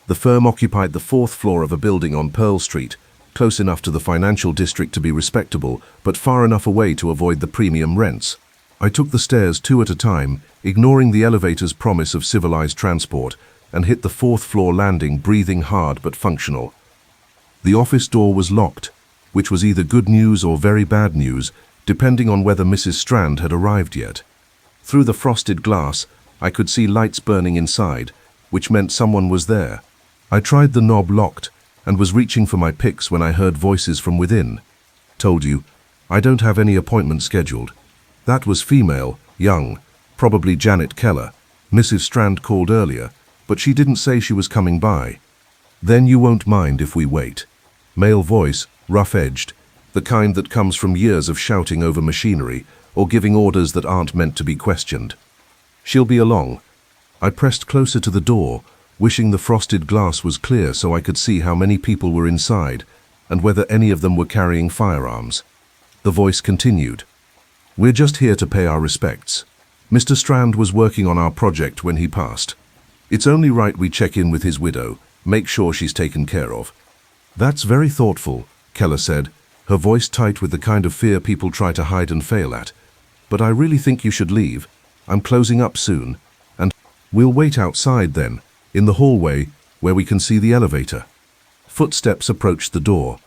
The firm occupied the 4th floor of a building on Pearl Street, close enough to the financial district to be respectable, but far enough away to avoid the premium rents. I took the stairs 2 at a time, ignoring the elevator's promise of civilized transport, and hit the 4th floor landing breathing hard but functional. The office door was locked, which was either good news or very bad news, depending on whether Mrs. Strand had arrived yet. Through the frosted glass, I could see lights burning inside, which meant someone was there. I tried the knob locked and was reaching for my picks when I heard voices from within. Told you, I don't have any appointment scheduled. That was female, young, probably Janet Keller. Mrs. Strand called earlier, but she didn't say she was coming by. Then you won't mind if we wait. Male voice, rough-edged, the kind that comes from years of shouting over machinery or giving orders that aren't meant to be questioned. She'll be along. I pressed closer to the door, wishing the frosted glass was clear so I could see how many people were inside and whether any of them were carrying firearms. The voice continued. We're just here to pay our respects. Mr. Strand was working on our project when he passed. It's only right we check in with his widow, make sure she's taken care of. That's very thoughtful, Keller said, her voice tight with the kind of fear people try to hide and fail at. But I really think you should leave. I'm closing up soon, and we'll wait outside then, in the hallway, where we can see the elevator. Footsteps approached the door.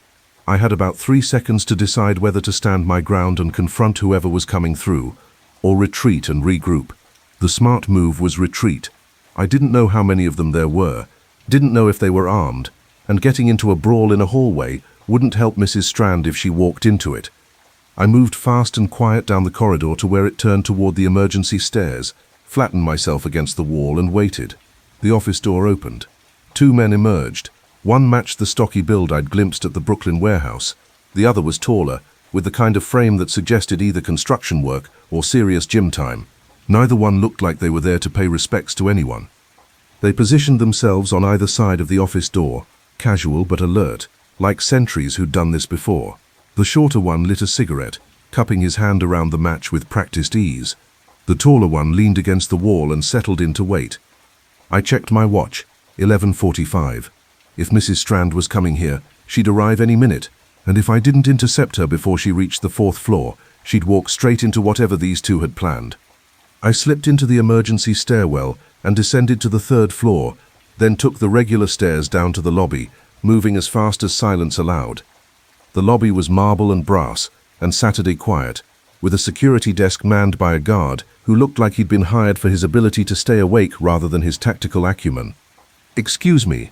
I had about 3 seconds to decide whether to stand my ground and confront whoever was coming through, or retreat and regroup. The smart move was retreat. I didn't know how many of them there were, didn't know if they were armed, and getting into a brawl in a hallway wouldn't help Mrs. Strand if she walked into it. I moved fast and quiet down the corridor to where it turned toward the emergency stairs, flattened myself against the wall and waited. The office door opened. 2 men emerged. One matched the stocky build I'd glimpsed at the Brooklyn warehouse. The other was taller, with the kind of frame that suggested either construction work or serious gym time. Neither one looked like they were there to pay respects to anyone. They positioned themselves on either side of the office door, casual but alert, like sentries who'd done this before. The shorter one lit a cigarette, cupping his hand around the match with practiced ease. The taller one leaned against the wall and settled in to wait. I checked my watch, 11:45. If Mrs. Strand was coming here, she'd arrive any minute, and if I didn't intercept her before she reached the 4th floor, she'd walk straight into whatever these two had planned. I slipped into the emergency stairwell and descended to the 3rd floor, then took the regular stairs down to the lobby, moving as fast as silence allowed. The lobby was marble and brass, and Saturday quiet, with a security desk manned by a guard who looked like he'd been hired for his ability to stay awake rather than his tactical acumen. "Excuse me,"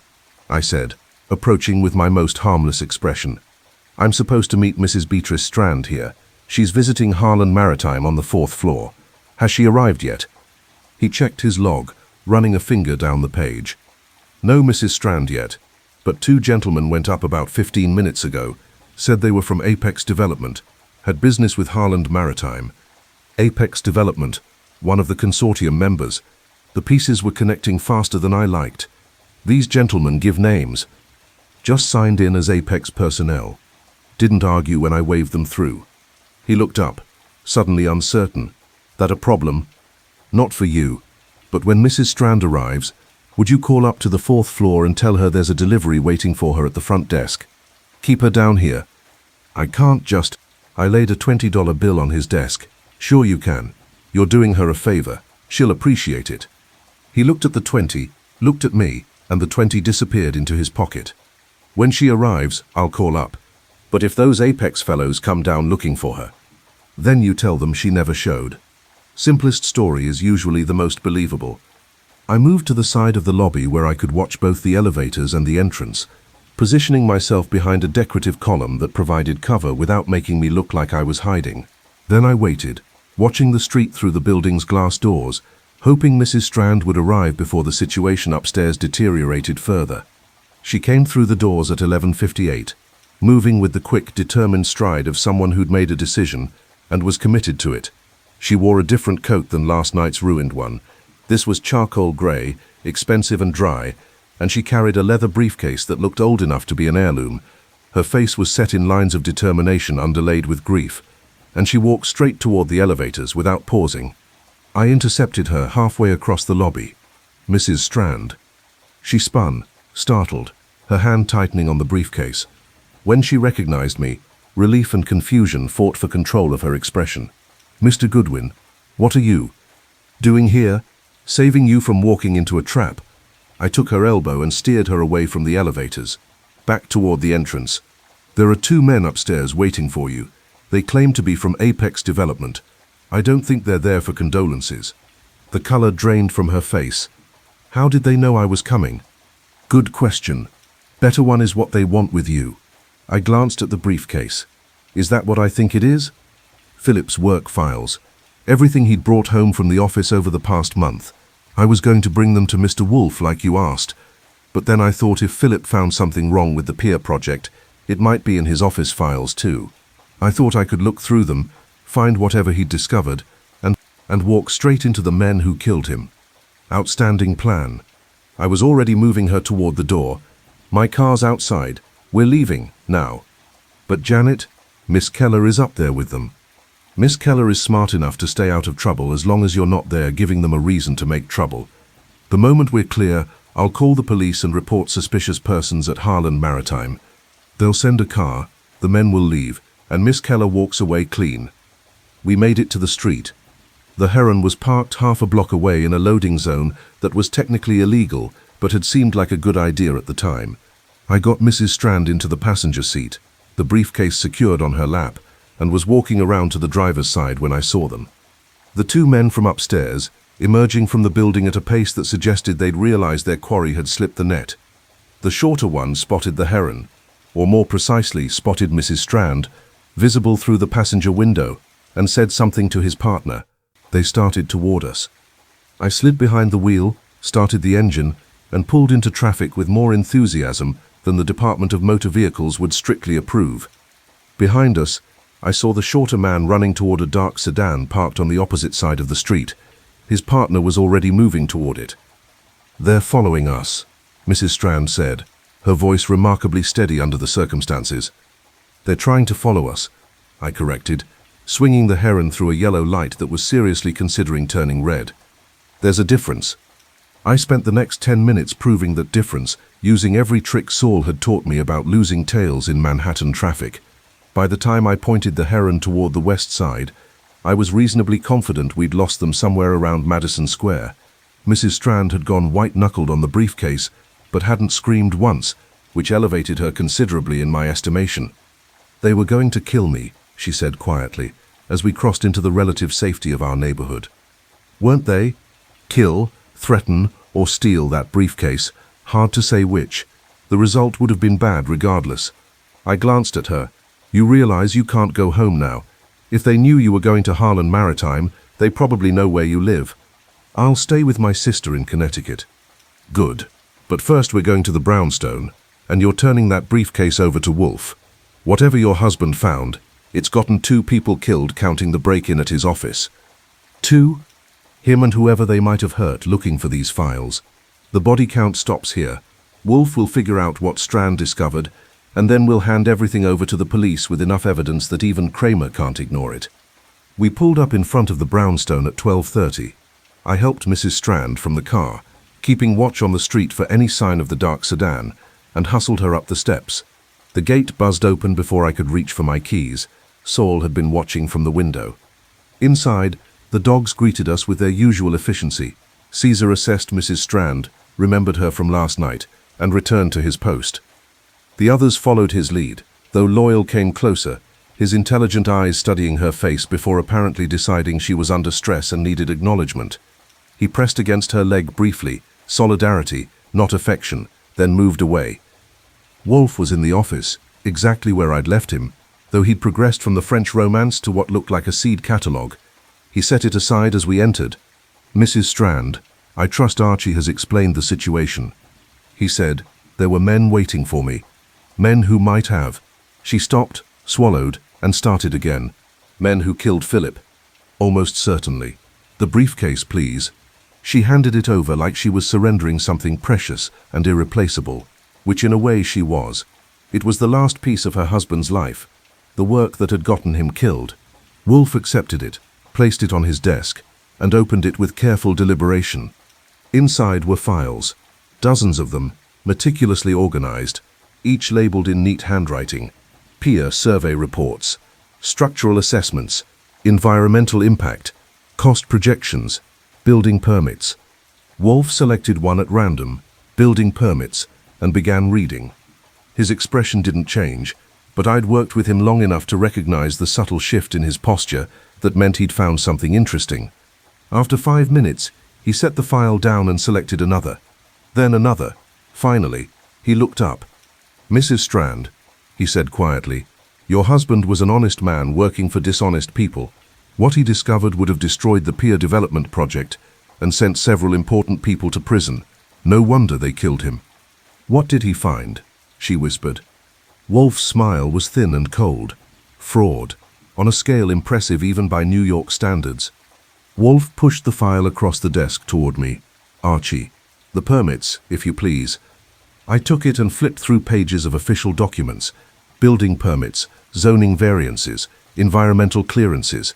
I said, approaching with my most harmless expression. "I'm supposed to meet Mrs. Beatrice Strand here. She's visiting Harlan Maritime on the 4th floor. Has she arrived yet?" He checked his log, running a finger down the page. "No Mrs. Strand yet, but 2 gentlemen went up about 15 minutes ago, said they were from Apex Development, had business with Harlan Maritime. Apex Development, one of the consortium members. The pieces were connecting faster than I liked. These gentlemen give names. Just signed in as Apex personnel. Didn't argue when I waved them through." He looked up, suddenly uncertain. "That a problem?" "Not for you, but when Mrs. Strand arrives, would you call up to the 4th floor and tell her there's a delivery waiting for her at the front desk? Keep her down here." "I can't just—" I laid a $20 bill on his desk. "Sure you can. You're doing her a favor. She'll appreciate it." He looked at the 20, looked at me, and the 20 disappeared into his pocket. "When she arrives, I'll call up. But if those Apex fellows come down looking for her, then you tell them she never showed." Simplest story is usually the most believable. I moved to the side of the lobby where I could watch both the elevators and the entrance, positioning myself behind a decorative column that provided cover without making me look like I was hiding. Then I waited, watching the street through the building's glass doors, hoping Mrs. Strand would arrive before the situation upstairs deteriorated further. She came through the doors at 11:58, moving with the quick, determined stride of someone who'd made a decision and was committed to it. She wore a different coat than last night's ruined one. This was charcoal grey, expensive and dry, and she carried a leather briefcase that looked old enough to be an heirloom. Her face was set in lines of determination underlaid with grief, and she walked straight toward the elevators without pausing. I intercepted her halfway across the lobby. "Mrs. Strand." She spun, startled, her hand tightening on the briefcase. When she recognized me, relief and confusion fought for control of her expression. "Mr. Goodwin, what are you doing here? Saving you from walking into a trap." I took her elbow and steered her away from the elevators, back toward the entrance. "There are 2 men upstairs waiting for you. They claim to be from Apex Development. I don't think they're there for condolences." The color drained from her face. How did they know I was coming? Good question. Better one is what they want with you. I glanced at the briefcase. Is that what I think it is? Philip's work files. Everything he'd brought home from the office over the past month. I was going to bring them to Mr. Wolfe like you asked. But then I thought if Philip found something wrong with the pier project, it might be in his office files too. I thought I could look through them, find whatever he'd discovered, and walk straight into the men who killed him. Outstanding plan. I was already moving her toward the door. My car's outside. We're leaving, now. But Janet, Miss Keller is up there with them. Miss Keller is smart enough to stay out of trouble as long as you're not there giving them a reason to make trouble. The moment we're clear, I'll call the police and report suspicious persons at Harlan Maritime. They'll send a car, the men will leave, and Miss Keller walks away clean. We made it to the street. The Heron was parked half a block away in a loading zone that was technically illegal, but had seemed like a good idea at the time. I got Mrs. Strand into the passenger seat, the briefcase secured on her lap, and was walking around to the driver's side when I saw them. The two men from upstairs, emerging from the building at a pace that suggested they'd realized their quarry had slipped the net. The shorter one spotted the Heron, or more precisely spotted Mrs. Strand, visible through the passenger window, and said something to his partner. They started toward us. I slid behind the wheel, started the engine, and pulled into traffic with more enthusiasm than the Department of Motor Vehicles would strictly approve. Behind us, I saw the shorter man running toward a dark sedan parked on the opposite side of the street. His partner was already moving toward it. "They're following us," Mrs. Strand said, her voice remarkably steady under the circumstances. "They're trying to follow us," I corrected, swinging the Heron through a yellow light that was seriously considering turning red. "There's a difference." I spent the next 10 minutes proving that difference, using every trick Saul had taught me about losing tails in Manhattan traffic. By the time I pointed the Heron toward the west side, I was reasonably confident we'd lost them somewhere around Madison Square. Mrs. Strand had gone white-knuckled on the briefcase, but hadn't screamed once, which elevated her considerably in my estimation. "They were going to kill me," she said quietly, as we crossed into the relative safety of our neighborhood. "Weren't they? Kill, threaten, or steal that briefcase, hard to say which. The result would have been bad regardless." I glanced at her. "You realize you can't go home now. If they knew you were going to Harlan Maritime, they probably know where you live." "I'll stay with my sister in Connecticut." "Good. But first we're going to the brownstone, and you're turning that briefcase over to Wolfe. Whatever your husband found, it's gotten 2 people killed counting the break-in at his office." "2? Him and whoever they might have hurt looking for these files. The body count stops here. Wolfe will figure out what Strand discovered, and then we'll hand everything over to the police with enough evidence that even Kramer can't ignore it." We pulled up in front of the brownstone at 12:30. I helped Mrs. Strand from the car, keeping watch on the street for any sign of the dark sedan, and hustled her up the steps. The gate buzzed open before I could reach for my keys. Saul had been watching from the window. Inside, the dogs greeted us with their usual efficiency. Caesar assessed Mrs. Strand, remembered her from last night, and returned to his post. The others followed his lead, though Loyal came closer, his intelligent eyes studying her face before apparently deciding she was under stress and needed acknowledgement. He pressed against her leg briefly, solidarity, not affection, then moved away. Wolfe was in the office, exactly where I'd left him, though he'd progressed from the French romance to what looked like a seed catalogue. He set it aside as we entered. "Mrs. Strand, I trust Archie has explained the situation." He said, "There were men waiting for me. Men who might have." She stopped, swallowed, and started again. "Men who killed Philip." "Almost certainly. The briefcase, please." She handed it over like she was surrendering something precious and irreplaceable, which in a way she was. It was the last piece of her husband's life, the work that had gotten him killed. Wolfe accepted it, placed it on his desk, and opened it with careful deliberation. Inside were files, dozens of them, meticulously organized, each labeled in neat handwriting. Peer survey reports, structural assessments, environmental impact, cost projections, building permits. Wolfe selected one at random, building permits, and began reading. His expression didn't change, but I'd worked with him long enough to recognize the subtle shift in his posture that meant he'd found something interesting. After 5 minutes, He set the file down and selected another. Then another. Finally, he looked up. "Mrs. Strand," he said quietly, "your husband was an honest man working for dishonest people. What he discovered would have destroyed the peer development project and sent several important people to prison. No wonder they killed him." "What did he find?" she whispered. Wolf's smile was thin and cold. "Fraud, on a scale impressive even by New York standards." Wolf pushed the file across the desk toward me. "Archie, the permits, if you please." I took it and flipped through pages of official documents, building permits, zoning variances, environmental clearances.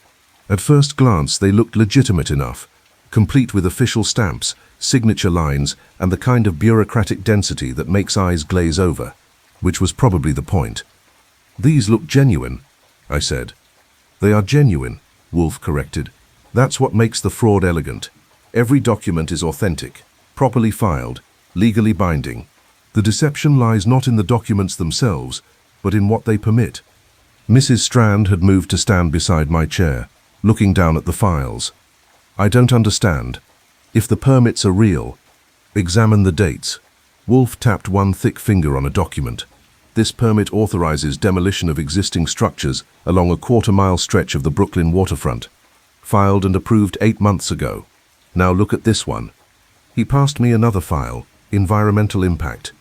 At first glance, they looked legitimate enough, complete with official stamps, signature lines, and the kind of bureaucratic density that makes eyes glaze over, which was probably the point. "These look genuine," I said. "They are genuine," Wolf corrected. "That's what makes the fraud elegant. Every document is authentic, properly filed, legally binding. The deception lies not in the documents themselves, but in what they permit." Mrs. Strand had moved to stand beside my chair, looking down at the files. "I don't understand. If the permits are real, examine the dates." Wolf tapped one thick finger on a document. "This permit authorizes demolition of existing structures along a quarter-mile stretch of the Brooklyn waterfront. Filed and approved 8 months ago. Now look at this one." He passed me another file, Environmental Impact.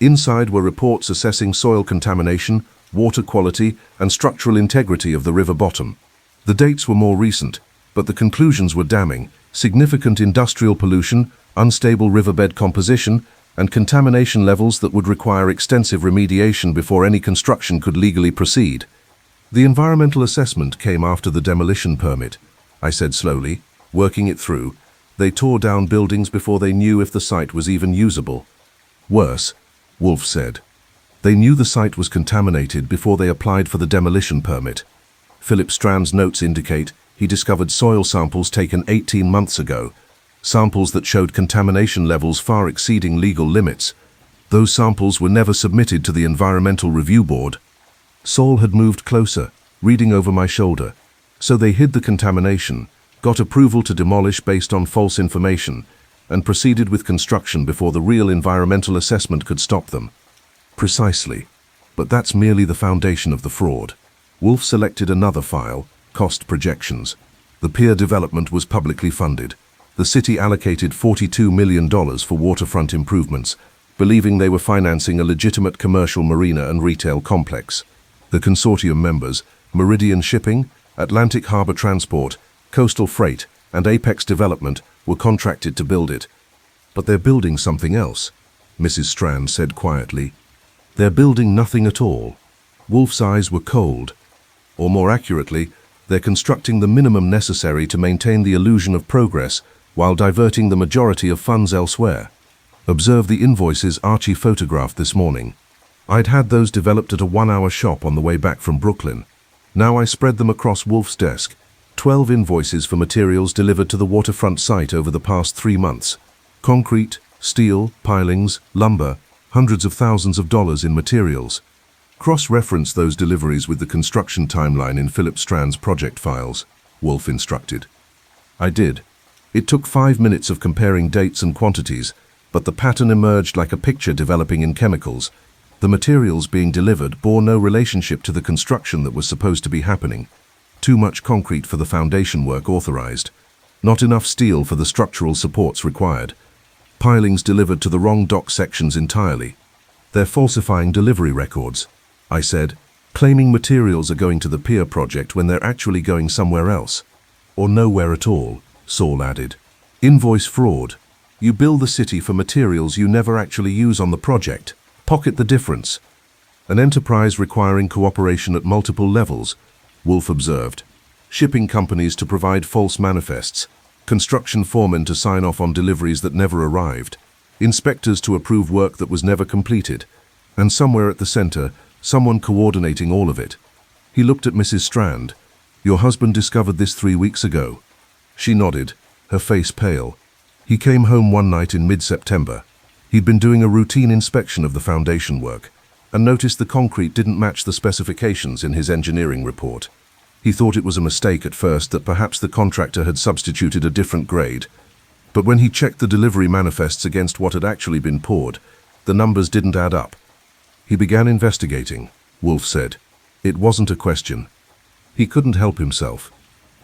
Inside were reports assessing soil contamination, water quality, and structural integrity of the river bottom. The dates were more recent, but the conclusions were damning. Significant industrial pollution, unstable riverbed composition, and contamination levels that would require extensive remediation before any construction could legally proceed. "The environmental assessment came after the demolition permit," I said slowly, working it through. "They tore down buildings before they knew if the site was even usable." "Worse," Wolf said. "They knew the site was contaminated before they applied for the demolition permit. Philip Strand's notes indicate he discovered soil samples taken 18 months ago, samples that showed contamination levels far exceeding legal limits. Those samples were never submitted to the Environmental Review Board." Saul had moved closer, reading over my shoulder. "So they hid the contamination, got approval to demolish based on false information, and proceeded with construction before the real environmental assessment could stop them." "Precisely. But that's merely the foundation of the fraud." Wolf selected another file, Cost Projections. The pier development was publicly funded. The city allocated $42 million for waterfront improvements, believing they were financing a legitimate commercial marina and retail complex. The consortium members, Meridian Shipping, Atlantic Harbor Transport, Coastal Freight, and Apex Development, were contracted to build it. "But they're building something else," Mrs. Strand said quietly. "They're building nothing at all." Wolf's eyes were cold. Or more accurately, they're constructing the minimum necessary to maintain the illusion of progress while diverting the majority of funds elsewhere. Observe the invoices Archie photographed this morning. I'd had those developed at a 1-hour shop on the way back from Brooklyn. Now I spread them across Wolf's desk. 12 invoices for materials delivered to the waterfront site over the past 3 months. Concrete, steel, pilings, lumber, hundreds of thousands of dollars in materials. Cross-reference those deliveries with the construction timeline in Philip Strand's project files, Wolf instructed. I did. It took 5 minutes of comparing dates and quantities, but the pattern emerged like a picture developing in chemicals. The materials being delivered bore no relationship to the construction that was supposed to be happening. Too much concrete for the foundation work authorized. Not enough steel for the structural supports required. Pilings delivered to the wrong dock sections entirely. "They're falsifying delivery records," I said, "claiming materials are going to the pier project when they're actually going somewhere else." "Or nowhere at all," Saul added. "Invoice fraud. You bill the city for materials you never actually use on the project. Pocket the difference." "An enterprise requiring cooperation at multiple levels," Wolf observed. "Shipping companies to provide false manifests, construction foremen to sign off on deliveries that never arrived, inspectors to approve work that was never completed, and somewhere at the center, someone coordinating all of it." He looked at Mrs. Strand. "Your husband discovered this 3 weeks ago." She nodded, her face pale. "He came home one night in mid-September. He'd been doing a routine inspection of the foundation work and noticed the concrete didn't match the specifications in his engineering report. He thought it was a mistake at first, that perhaps the contractor had substituted a different grade. But when he checked the delivery manifests against what had actually been poured, the numbers didn't add up. He began investigating, Wolfe said. It wasn't a question. He couldn't help himself.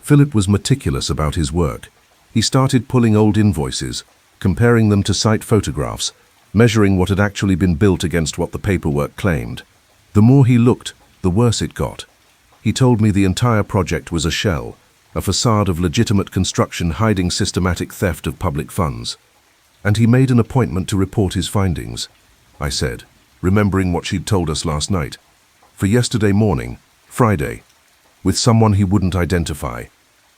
Philip was meticulous about his work. He started pulling old invoices, comparing them to site photographs, measuring what had actually been built against what the paperwork claimed. The more he looked, the worse it got. He told me the entire project was a shell, a facade of legitimate construction hiding systematic theft of public funds. And he made an appointment to report his findings, I said, remembering what she'd told us last night. For yesterday morning, Friday, with someone he wouldn't identify.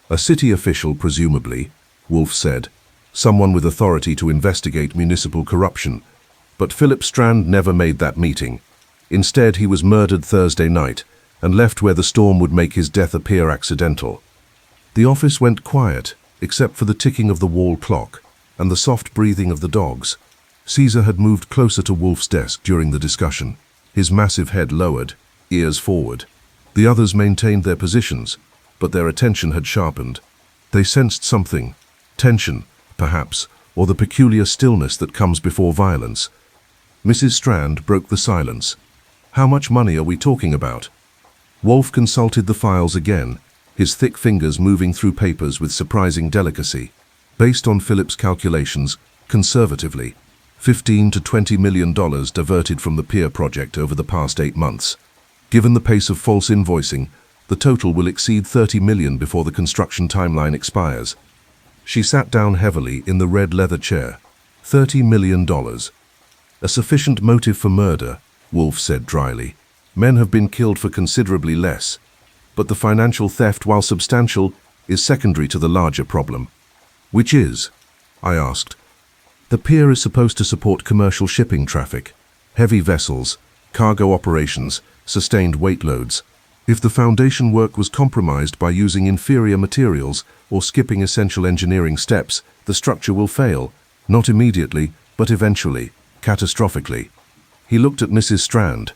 A city official, presumably, Wolfe said, someone with authority to investigate municipal corruption. But Philip Strand never made that meeting. Instead, he was murdered Thursday night and left where the storm would make his death appear accidental. The office went quiet, except for the ticking of the wall clock and the soft breathing of the dogs. Caesar had moved closer to Wolfe's desk during the discussion, his massive head lowered, ears forward. The others maintained their positions, but their attention had sharpened. They sensed something, tension, perhaps, or the peculiar stillness that comes before violence. Mrs. Strand broke the silence. How much money are we talking about? Wolfe consulted the files again, his thick fingers moving through papers with surprising delicacy. Based on Philip's calculations, conservatively, $15 to $20 million diverted from the pier project over the past 8 months. Given the pace of false invoicing, the total will exceed $30 million before the construction timeline expires. She sat down heavily in the red leather chair. $30 million. A sufficient motive for murder, Wolfe said dryly. Men have been killed for considerably less. But the financial theft, while substantial, is secondary to the larger problem. Which is? I asked. The pier is supposed to support commercial shipping traffic, heavy vessels, cargo operations, sustained weight loads. If the foundation work was compromised by using inferior materials or skipping essential engineering steps, the structure will fail, not immediately, but eventually, catastrophically. He looked at Mrs. Strand.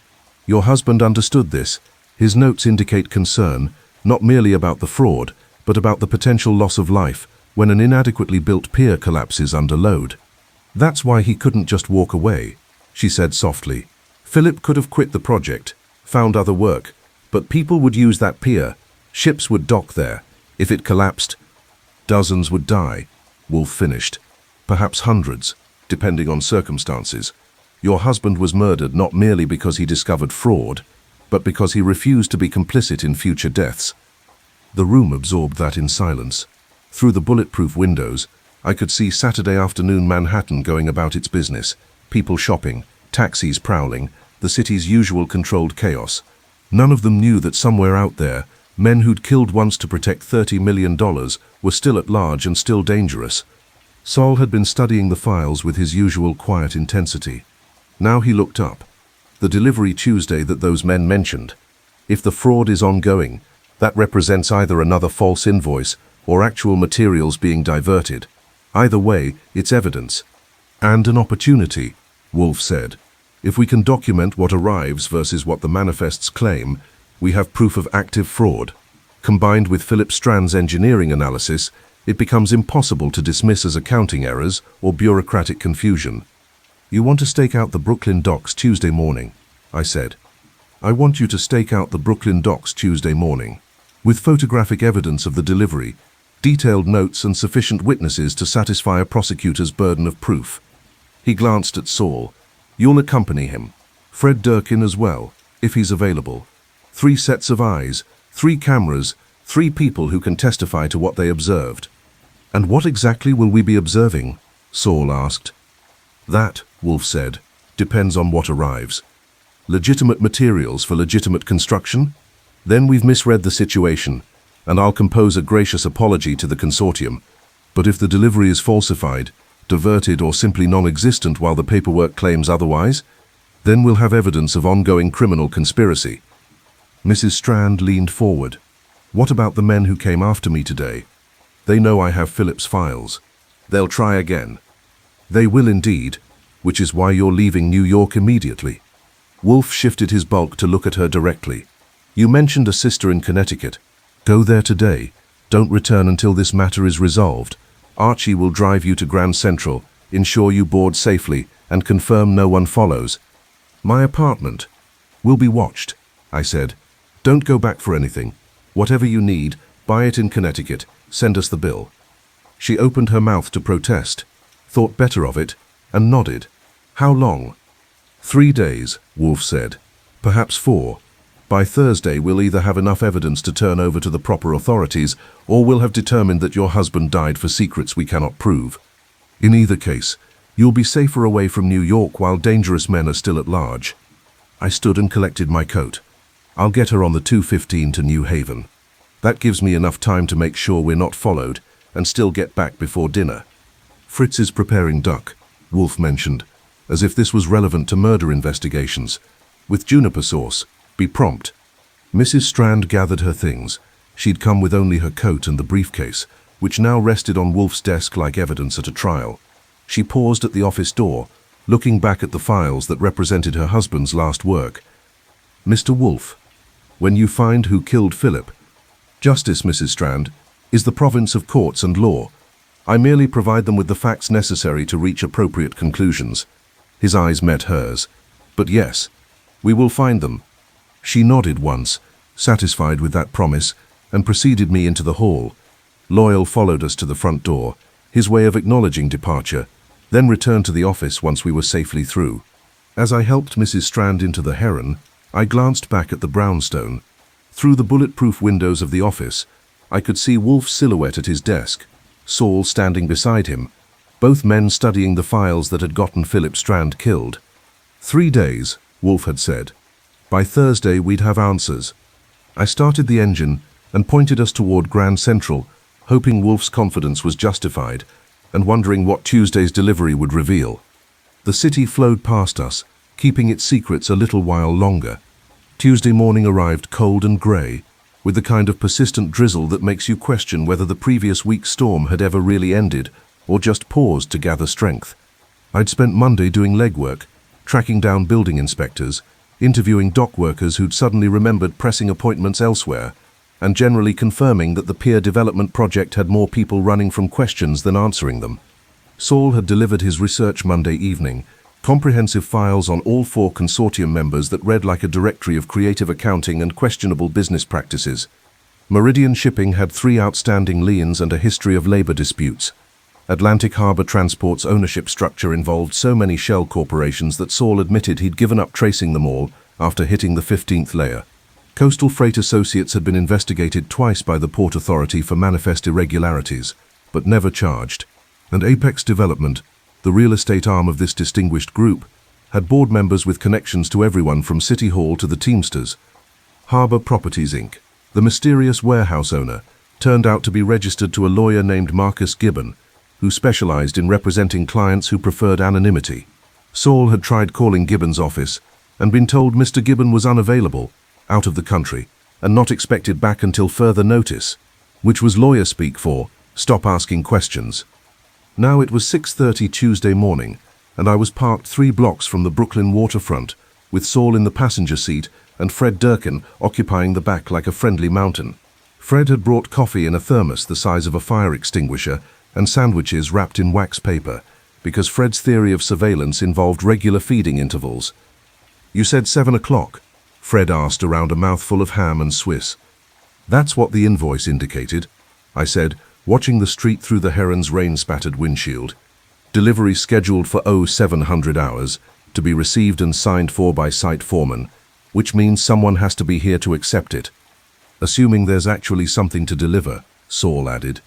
Your husband understood this. His notes indicate concern, not merely about the fraud, but about the potential loss of life when an inadequately built pier collapses under load. That's why he couldn't just walk away, she said softly. Philip could have quit the project, found other work, but people would use that pier. Ships would dock there. If it collapsed, dozens would die, Wolfe finished. Perhaps hundreds, depending on circumstances. Your husband was murdered not merely because he discovered fraud, but because he refused to be complicit in future deaths. The room absorbed that in silence. Through the bulletproof windows, I could see Saturday afternoon Manhattan going about its business, people shopping, taxis prowling, the city's usual controlled chaos. None of them knew that somewhere out there, men who'd killed once to protect $30 million were still at large and still dangerous. Sol had been studying the files with his usual quiet intensity. Now he looked up. The delivery Tuesday that those men mentioned. If the fraud is ongoing, that represents either another false invoice or actual materials being diverted. Either way, it's evidence. And an opportunity, Wolfe said. If we can document what arrives versus what the manifests claim, we have proof of active fraud. Combined with Philip Strand's engineering analysis, it becomes impossible to dismiss as accounting errors or bureaucratic confusion. You want to stake out the Brooklyn docks Tuesday morning, I said. I want you to stake out the Brooklyn docks Tuesday morning, with photographic evidence of the delivery, detailed notes and sufficient witnesses to satisfy a prosecutor's burden of proof. He glanced at Saul. You'll accompany him. Fred Durkin as well, if he's available. 3 sets of eyes, 3 cameras, 3 people who can testify to what they observed. And what exactly will we be observing? Saul asked. That, Wolfe said, depends on what arrives. Legitimate materials for legitimate construction? Then we've misread the situation, and I'll compose a gracious apology to the consortium. But if the delivery is falsified, diverted or simply non-existent while the paperwork claims otherwise, then we'll have evidence of ongoing criminal conspiracy. Mrs. Strand leaned forward. What about the men who came after me today? They know I have Philip's files. They'll try again. They will indeed, which is why you're leaving New York immediately. Wolfe shifted his bulk to look at her directly. You mentioned a sister in Connecticut. Go there today. Don't return until this matter is resolved. Archie will drive you to Grand Central, ensure you board safely, and confirm no one follows. My apartment will be watched, I said. Don't go back for anything. Whatever you need, buy it in Connecticut. Send us the bill. She opened her mouth to protest, thought better of it, and nodded. How long? 3 days, Wolfe said. Perhaps 4. By Thursday we'll either have enough evidence to turn over to the proper authorities, or we'll have determined that your husband died for secrets we cannot prove. In either case, you'll be safer away from New York while dangerous men are still at large. I stood and collected my coat. I'll get her on the 2:15 to New Haven. That gives me enough time to make sure we're not followed and still get back before dinner. Fritz is preparing duck, Wolfe mentioned, as if this was relevant to murder investigations. With juniper sauce. Be prompt. Mrs. Strand gathered her things. She'd come with only her coat and the briefcase, which now rested on Wolfe's desk like evidence at a trial. She paused at the office door, looking back at the files that represented her husband's last work. Mr. Wolfe, when you find who killed Philip, justice, Mrs. Strand, is the province of courts and law. I merely provide them with the facts necessary to reach appropriate conclusions. His eyes met hers. But yes, we will find them. She nodded once, satisfied with that promise, and preceded me into the hall. Loyal followed us to the front door, his way of acknowledging departure, then returned to the office once we were safely through. As I helped Mrs. Strand into the Heron, I glanced back at the brownstone. Through the bulletproof windows of the office, I could see Wolfe's silhouette at his desk, Saul standing beside him, both men studying the files that had gotten Philip Strand killed. 3 days, Wolfe had said. By Thursday we'd have answers. I started the engine and pointed us toward Grand Central, hoping Wolfe's confidence was justified, and wondering what Tuesday's delivery would reveal. The city flowed past us, keeping its secrets a little while longer. Tuesday morning arrived cold and grey, with the kind of persistent drizzle that makes you question whether the previous week's storm had ever really ended, or just paused to gather strength. I'd spent Monday doing legwork, tracking down building inspectors, interviewing dock workers who'd suddenly remembered pressing appointments elsewhere, and generally confirming that the peer development project had more people running from questions than answering them. Saul had delivered his research Monday evening, comprehensive files on all 4 consortium members that read like a directory of creative accounting and questionable business practices. Meridian Shipping had 3 outstanding liens and a history of labor disputes. Atlantic Harbor Transport's ownership structure involved so many shell corporations that Saul admitted he'd given up tracing them all after hitting the 15th layer. Coastal Freight Associates had been investigated twice by the Port Authority for manifest irregularities, but never charged. And Apex Development, the real estate arm of this distinguished group, had board members with connections to everyone from City Hall to the Teamsters. Harbor Properties Inc., the mysterious warehouse owner, turned out to be registered to a lawyer named Marcus Gibbon, who specialized in representing clients who preferred anonymity. Saul had tried calling Gibbon's office and been told Mr. Gibbon was unavailable, out of the country, and not expected back until further notice, which was lawyer speak for, stop asking questions. Now it was 6:30 Tuesday morning, and I was parked 3 blocks from the Brooklyn waterfront, with Saul in the passenger seat and Fred Durkin occupying the back like a friendly mountain. Fred had brought coffee in a thermos the size of a fire extinguisher and sandwiches wrapped in wax paper, because Fred's theory of surveillance involved regular feeding intervals. You said 7 o'clock, Fred asked around a mouthful of ham and Swiss. That's what the invoice indicated, I said, watching the street through the Heron's rain-spattered windshield. Delivery scheduled for 0700 hours, to be received and signed for by site foreman, which means someone has to be here to accept it. Assuming there's actually something to deliver, Saul added.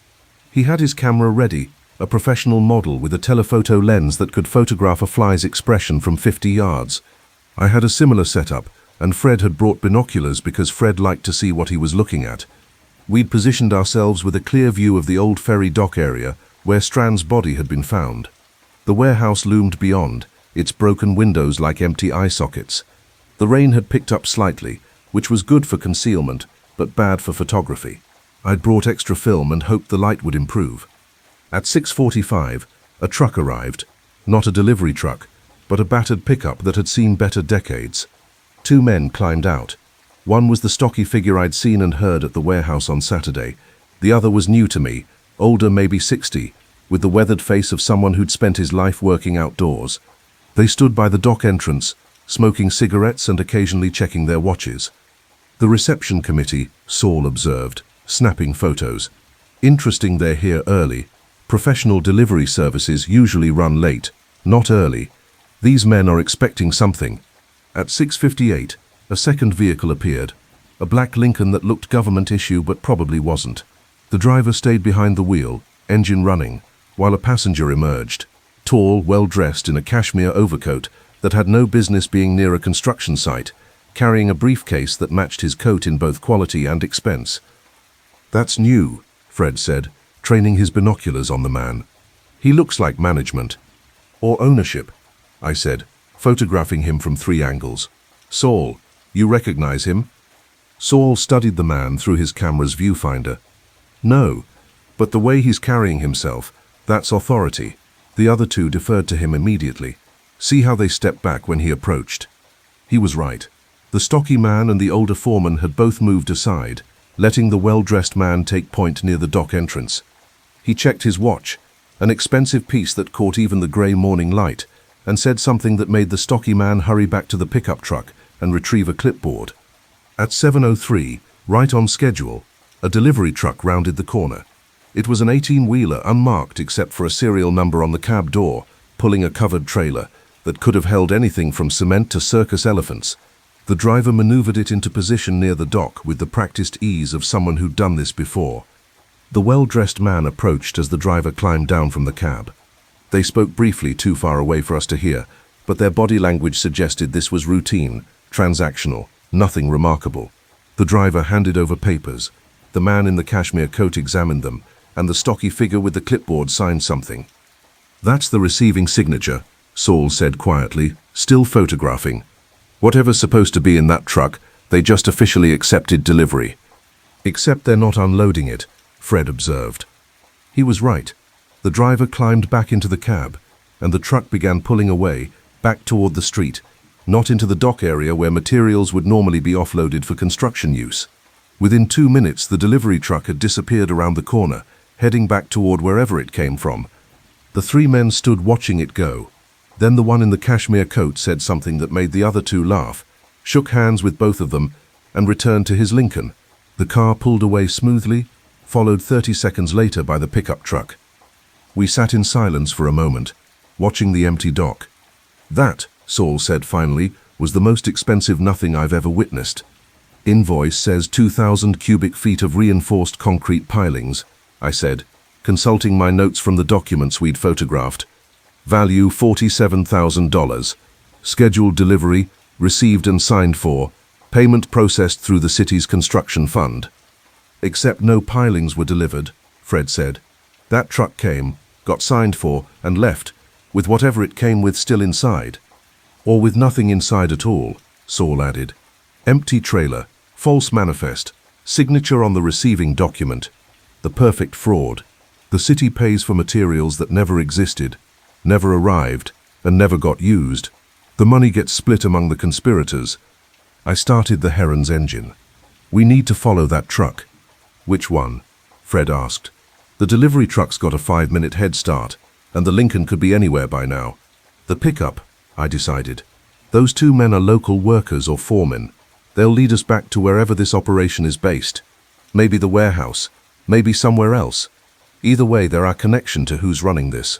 He had his camera ready, a professional model with a telephoto lens that could photograph a fly's expression from 50 yards. I had a similar setup, and Fred had brought binoculars because Fred liked to see what he was looking at. We'd positioned ourselves with a clear view of the old ferry dock area where Strand's body had been found. The warehouse loomed beyond, its broken windows like empty eye sockets. The rain had picked up slightly, which was good for concealment, but bad for photography. I'd brought extra film and hoped the light would improve. At 6:45, a truck arrived, not a delivery truck, but a battered pickup that had seen better decades. 2 men climbed out. One was the stocky figure I'd seen and heard at the warehouse on Saturday. The other was new to me, older, maybe 60, with the weathered face of someone who'd spent his life working outdoors. They stood by the dock entrance, smoking cigarettes and occasionally checking their watches. The reception committee, Saul observed, snapping photos. Interesting they're here early. Professional delivery services usually run late, not early. These men are expecting something. At 6:58, a second vehicle appeared. A black Lincoln that looked government issue but probably wasn't. The driver stayed behind the wheel, engine running, while a passenger emerged. Tall, well-dressed in a cashmere overcoat that had no business being near a construction site, carrying a briefcase that matched his coat in both quality and expense. "That's new," Fred said, training his binoculars on the man. "He looks like management." "Or ownership," I said, photographing him from 3 angles. "Saul, you recognize him?" Saul studied the man through his camera's viewfinder. "No, but the way he's carrying himself, that's authority." The other 2 deferred to him immediately. See how they stepped back when he approached. He was right. The stocky man and the older foreman had both moved aside, letting the well-dressed man take point near the dock entrance. He checked his watch, an expensive piece that caught even the grey morning light, and said something that made the stocky man hurry back to the pickup truck and retrieve a clipboard. At 7:03, right on schedule, a delivery truck rounded the corner. It was an 18-wheeler, unmarked except for a serial number on the cab door, pulling a covered trailer that could have held anything from cement to circus elephants. The driver maneuvered it into position near the dock with the practiced ease of someone who'd done this before. The well-dressed man approached as the driver climbed down from the cab. They spoke briefly, too far away for us to hear, but their body language suggested this was routine, transactional, nothing remarkable. The driver handed over papers. The man in the cashmere coat examined them, and the stocky figure with the clipboard signed something. "That's the receiving signature," Saul said quietly, still photographing. "Whatever's supposed to be in that truck, they just officially accepted delivery." "Except they're not unloading it," Fred observed. He was right. The driver climbed back into the cab, and the truck began pulling away, back toward the street, not into the dock area where materials would normally be offloaded for construction use. Within 2 minutes, the delivery truck had disappeared around the corner, heading back toward wherever it came from. The 3 men stood watching it go. Then the one in the cashmere coat said something that made the other 2 laugh, shook hands with both of them, and returned to his Lincoln. The car pulled away smoothly, followed 30 seconds later by the pickup truck. We sat in silence for a moment, watching the empty dock. "That," Saul said finally, "was the most expensive nothing I've ever witnessed. Invoice says 2,000 cubic feet of reinforced concrete pilings," I said, consulting my notes from the documents we'd photographed. "Value $47,000. Scheduled delivery, received and signed for. Payment processed through the city's construction fund." "Except no pilings were delivered," Fred said. "That truck came, got signed for, and left, with whatever it came with still inside." "Or with nothing inside at all," Saul added. "Empty trailer, false manifest, signature on the receiving document. The perfect fraud. The city pays for materials that never existed, never arrived, and never got used. The money gets split among the conspirators." I started the Heron's engine. "We need to follow that truck." "Which one?" Fred asked. "The delivery truck's got a 5-minute head start, and the Lincoln could be anywhere by now." "The pickup," I decided. "Those 2 men are local workers or foremen. They'll lead us back to wherever this operation is based. Maybe the warehouse, maybe somewhere else. Either way, they're our connection to who's running this."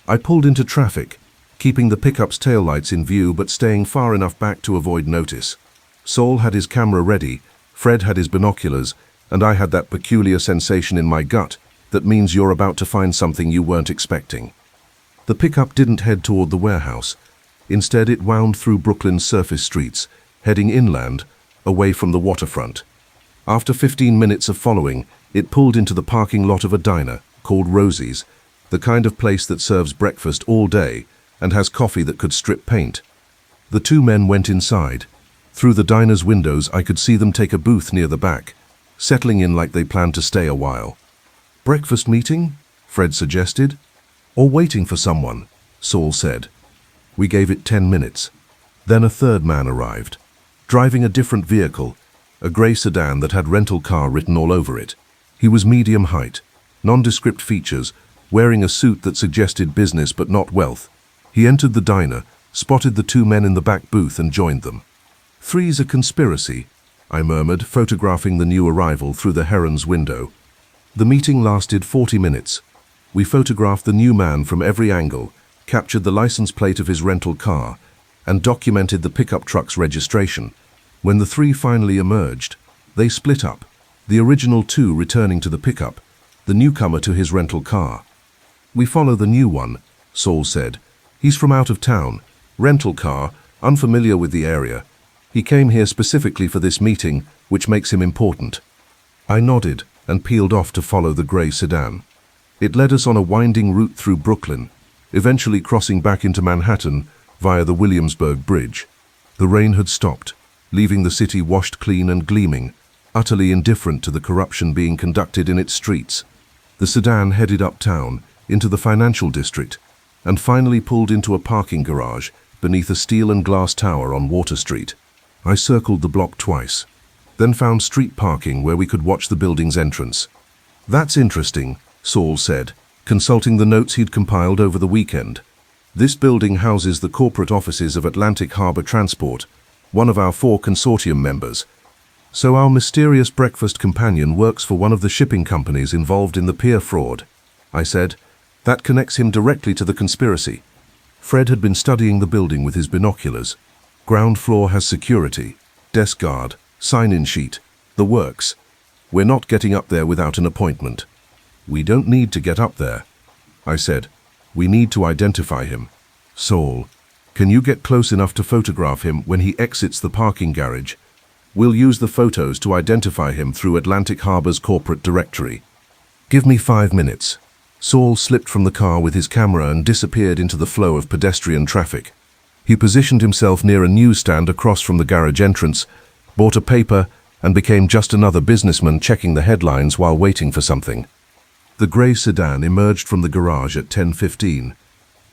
I pulled into traffic, keeping the pickup's taillights in view but staying far enough back to avoid notice. Saul had his camera ready, Fred had his binoculars, and I had that peculiar sensation in my gut that means you're about to find something you weren't expecting. The pickup didn't head toward the warehouse. Instead, it wound through Brooklyn's surface streets, heading inland, away from the waterfront. After 15 minutes of following, it pulled into the parking lot of a diner called Rosie's, the kind of place that serves breakfast all day and has coffee that could strip paint. The 2 men went inside. Through the diner's windows, I could see them take a booth near the back, settling in like they planned to stay a while. "Breakfast meeting?" Fred suggested. "Or waiting for someone," Saul said. We gave it 10 minutes. Then a 3rd man arrived, driving a different vehicle, a grey sedan that had rental car written all over it. He was medium height, nondescript features, wearing a suit that suggested business but not wealth. He entered the diner, spotted the two men in the back booth and joined them. "Three's a conspiracy," I murmured, photographing the new arrival through the heron's window. The meeting lasted 40 minutes. We photographed the new man from every angle, captured the license plate of his rental car, and documented the pickup truck's registration. When the three finally emerged, they split up, the original two returning to the pickup, the newcomer to his rental car. "We follow the new one," Saul said. "He's from out of town, rental car, unfamiliar with the area. He came here specifically for this meeting, which makes him important." I nodded and peeled off to follow the grey sedan. It led us on a winding route through Brooklyn, eventually crossing back into Manhattan via the Williamsburg Bridge. The rain had stopped, leaving the city washed clean and gleaming, utterly indifferent to the corruption being conducted in its streets. The sedan headed uptown, into the financial district, and finally pulled into a parking garage beneath a steel and glass tower on Water Street. I circled the block twice, then found street parking where we could watch the building's entrance. "That's interesting," Saul said, consulting the notes he'd compiled over the weekend. "This building houses the corporate offices of Atlantic Harbor Transport, one of our 4 consortium members. So our mysterious breakfast companion works for one of the shipping companies involved in the pier fraud," I said. "That connects him directly to the conspiracy." Fred had been studying the building with his binoculars. "Ground floor has security, desk guard, sign-in sheet, the works. We're not getting up there without an appointment." "We don't need to get up there," I said. "We need to identify him." "Saul, can you get close enough to photograph him when he exits the parking garage? We'll use the photos to identify him through Atlantic Harbor's corporate directory." "Give me 5 minutes." Saul slipped from the car with his camera and disappeared into the flow of pedestrian traffic. He positioned himself near a newsstand across from the garage entrance, bought a paper, and became just another businessman checking the headlines while waiting for something. The grey sedan emerged from the garage at 10:15.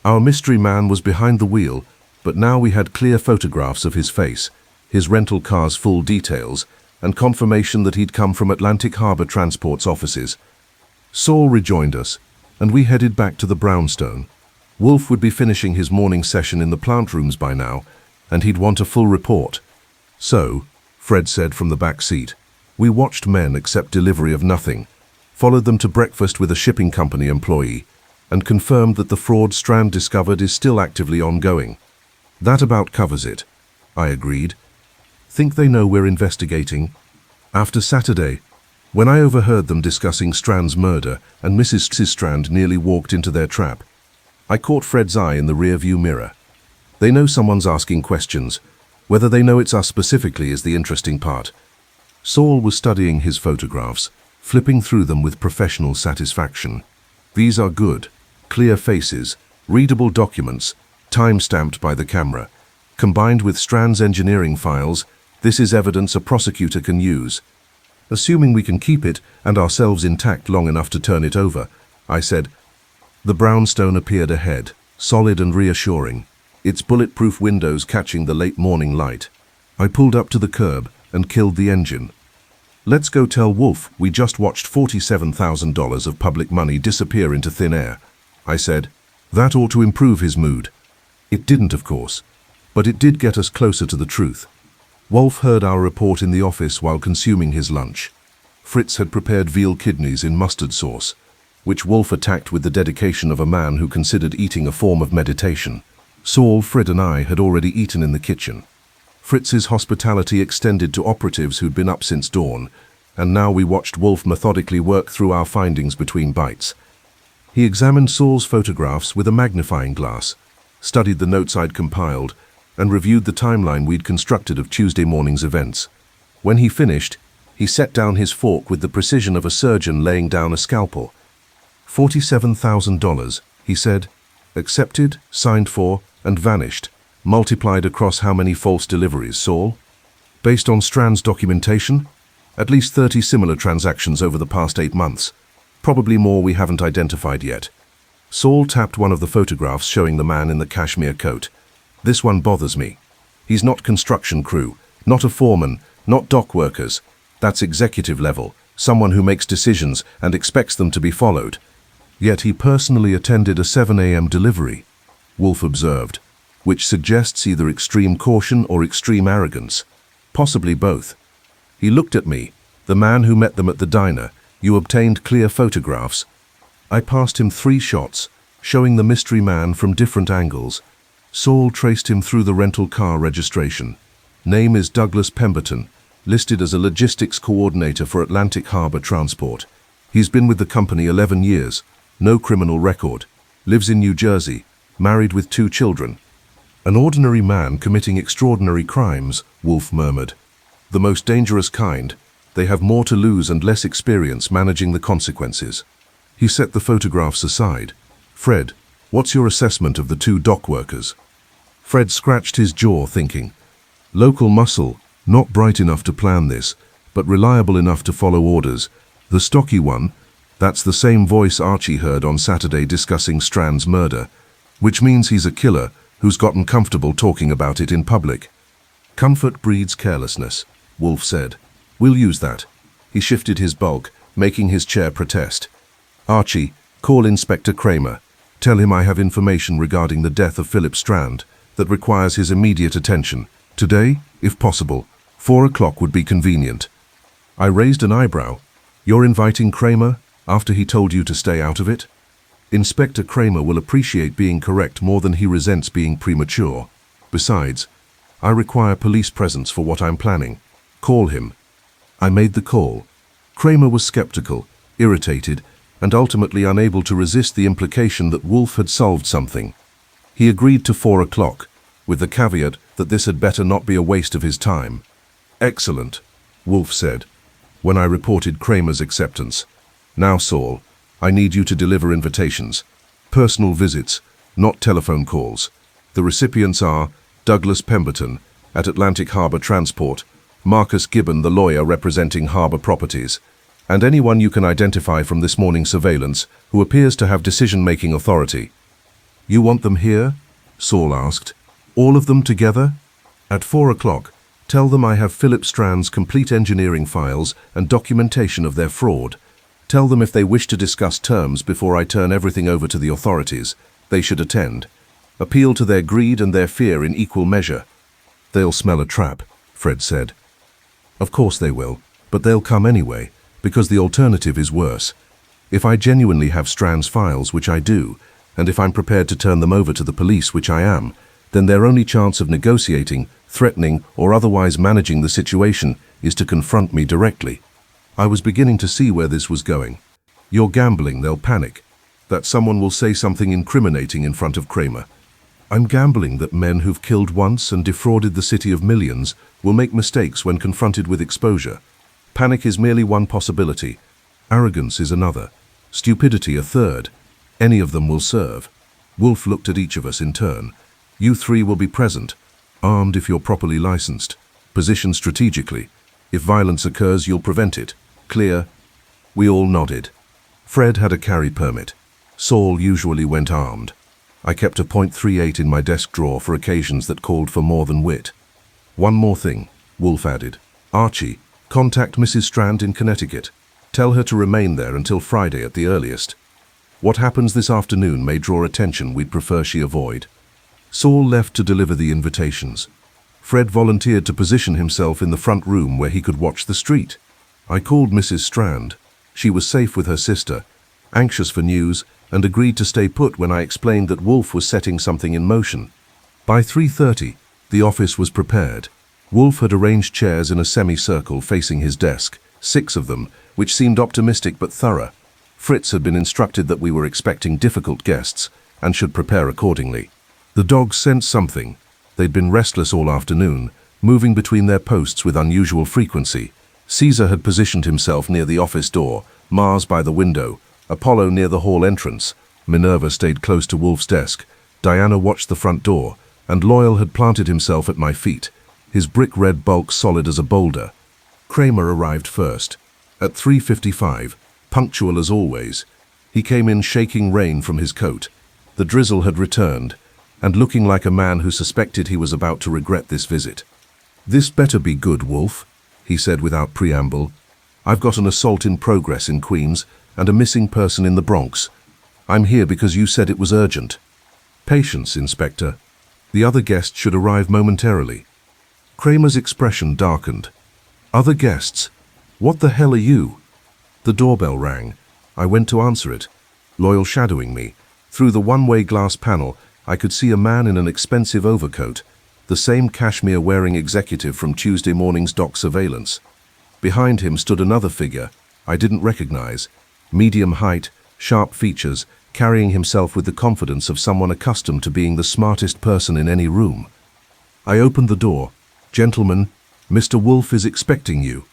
Our mystery man was behind the wheel, but now we had clear photographs of his face, his rental car's full details, and confirmation that he'd come from Atlantic Harbor Transport's offices. Saul rejoined us, and we headed back to the brownstone. Wolf would be finishing his morning session in the plant rooms by now, and he'd want a full report. "So," Fred said from the back seat, "we watched men accept delivery of nothing, followed them to breakfast with a shipping company employee, and confirmed that the fraud Strand discovered is still actively ongoing." "That about covers it," I agreed. "Think they know we're investigating?" After Saturday, when I overheard them discussing Strand's murder and Mrs. Strand nearly walked into their trap, I caught Fred's eye in the rear-view mirror. They know someone's asking questions. Whether they know it's us specifically is the interesting part. Saul was studying his photographs, flipping through them with professional satisfaction. "These are good, clear faces, readable documents, time-stamped by the camera. Combined with Strand's engineering files, this is evidence a prosecutor can use. Assuming we can keep it and ourselves intact long enough to turn it over," I said. The brownstone appeared ahead, solid and reassuring, its bulletproof windows catching the late morning light. I pulled up to the curb and killed the engine. "Let's go tell Wolf we just watched $47,000 of public money disappear into thin air," I said. "That ought to improve his mood." It didn't, of course, but it did get us closer to the truth. Wolf heard our report in the office while consuming his lunch. Fritz had prepared veal kidneys in mustard sauce, which Wolf attacked with the dedication of a man who considered eating a form of meditation. Saul, Fred and I had already eaten in the kitchen. Fritz's hospitality extended to operatives who'd been up since dawn, and now we watched Wolf methodically work through our findings between bites. He examined Saul's photographs with a magnifying glass, studied the notes I'd compiled, and reviewed the timeline we'd constructed of Tuesday morning's events. When he finished, he set down his fork with the precision of a surgeon laying down a scalpel. $47,000, he said. Accepted, signed for, and vanished. Multiplied across how many false deliveries, Saul? Based on Strand's documentation? At least 30 similar transactions over the past 8 months. Probably more we haven't identified yet. Saul tapped one of the photographs showing the man in the cashmere coat. "This one bothers me. He's not construction crew, not a foreman, not dock workers. That's executive level, someone who makes decisions and expects them to be followed. Yet he personally attended a 7 a.m. delivery, Wolfe observed, which suggests either extreme caution or extreme arrogance, possibly both. He looked at me, the man who met them at the diner. You obtained clear photographs. I passed him 3 shots, showing the mystery man from different angles. Saul traced him through the rental car registration. Name is Douglas Pemberton, listed as a logistics coordinator for Atlantic Harbor Transport. He's been with the company 11 years, no criminal record, lives in New Jersey, married with 2 children. An ordinary man committing extraordinary crimes, Wolfe murmured. The most dangerous kind. They have more to lose and less experience managing the consequences. He set the photographs aside. Fred, what's your assessment of the 2 dock workers? Fred scratched his jaw, thinking. Local muscle, not bright enough to plan this, but reliable enough to follow orders. The stocky one, that's the same voice Archie heard on Saturday discussing Strand's murder, which means he's a killer who's gotten comfortable talking about it in public. Comfort breeds carelessness, Wolfe said. We'll use that. He shifted his bulk, making his chair protest. Archie, call Inspector Kramer. Tell him I have information regarding the death of Philip Strand that requires his immediate attention. Today, if possible. 4 o'clock would be convenient. I raised an eyebrow. You're inviting Kramer after he told you to stay out of it? Inspector Kramer will appreciate being correct more than he resents being premature. Besides, I require police presence for what I'm planning. Call him. I made the call. Kramer was skeptical, irritated, and ultimately unable to resist the implication that Wolfe had solved something. He agreed to 4 o'clock, with the caveat that this had better not be a waste of his time. Excellent, Wolfe said, when I reported Kramer's acceptance. Now, Saul, I need you to deliver invitations. Personal visits, not telephone calls. The recipients are Douglas Pemberton, at Atlantic Harbor Transport, Marcus Gibbon, the lawyer representing Harbor Properties, and anyone you can identify from this morning's surveillance who appears to have decision-making authority. You want them here? Saul asked. All of them together? At 4 o'clock, tell them I have Philip Strand's complete engineering files and documentation of their fraud. Tell them if they wish to discuss terms before I turn everything over to the authorities, they should attend. Appeal to their greed and their fear in equal measure. They'll smell a trap, Fred said. Of course they will, but they'll come anyway, because the alternative is worse. If I genuinely have Strand's files, which I do, and if I'm prepared to turn them over to the police, which I am, then their only chance of negotiating, threatening, or otherwise managing the situation is to confront me directly. I was beginning to see where this was going. You're gambling, they'll panic. That someone will say something incriminating in front of Kramer. I'm gambling that men who've killed once and defrauded the city of millions will make mistakes when confronted with exposure. Panic is merely one possibility. Arrogance is another. Stupidity a third. Any of them will serve. Wolfe looked at each of us in turn. You 3 will be present, armed if you're properly licensed, positioned strategically. If violence occurs, you'll prevent it. Clear? We all nodded. Fred had a carry permit. Saul usually went armed. I kept a .38 in my desk drawer for occasions that called for more than wit. One more thing, Wolfe added. Archie, contact Mrs. Strand in Connecticut. Tell her to remain there until Friday at the earliest. What happens this afternoon may draw attention we'd prefer she avoid. Saul left to deliver the invitations. Fred volunteered to position himself in the front room where he could watch the street. I called Mrs. Strand. She was safe with her sister, anxious for news, and agreed to stay put when I explained that Wolfe was setting something in motion. By 3:30, the office was prepared. Wolfe had arranged chairs in a semicircle facing his desk, 6 of them, which seemed optimistic but thorough. Fritz had been instructed that we were expecting difficult guests and should prepare accordingly. The dogs sensed something. They'd been restless all afternoon, moving between their posts with unusual frequency. Caesar had positioned himself near the office door, Mars by the window, Apollo near the hall entrance. Minerva stayed close to Wolfe's desk. Diana watched the front door, and Loyal had planted himself at my feet, his brick-red bulk solid as a boulder. Kramer arrived first. At 3:55, punctual as always, he came in shaking rain from his coat. The drizzle had returned, and looking like a man who suspected he was about to regret this visit. This better be good, Wolfe, he said without preamble. I've got an assault in progress in Queens and a missing person in the Bronx. I'm here because you said it was urgent. Patience, Inspector. The other guests should arrive momentarily. Kramer's expression darkened. Other guests? What the hell are you? The doorbell rang. I went to answer it. Loyal shadowing me. Through the one-way glass panel, I could see a man in an expensive overcoat, the same cashmere-wearing executive from Tuesday morning's dock surveillance. Behind him stood another figure I didn't recognize, medium height, sharp features, carrying himself with the confidence of someone accustomed to being the smartest person in any room. I opened the door. Gentlemen, Mr. Wolfe is expecting you.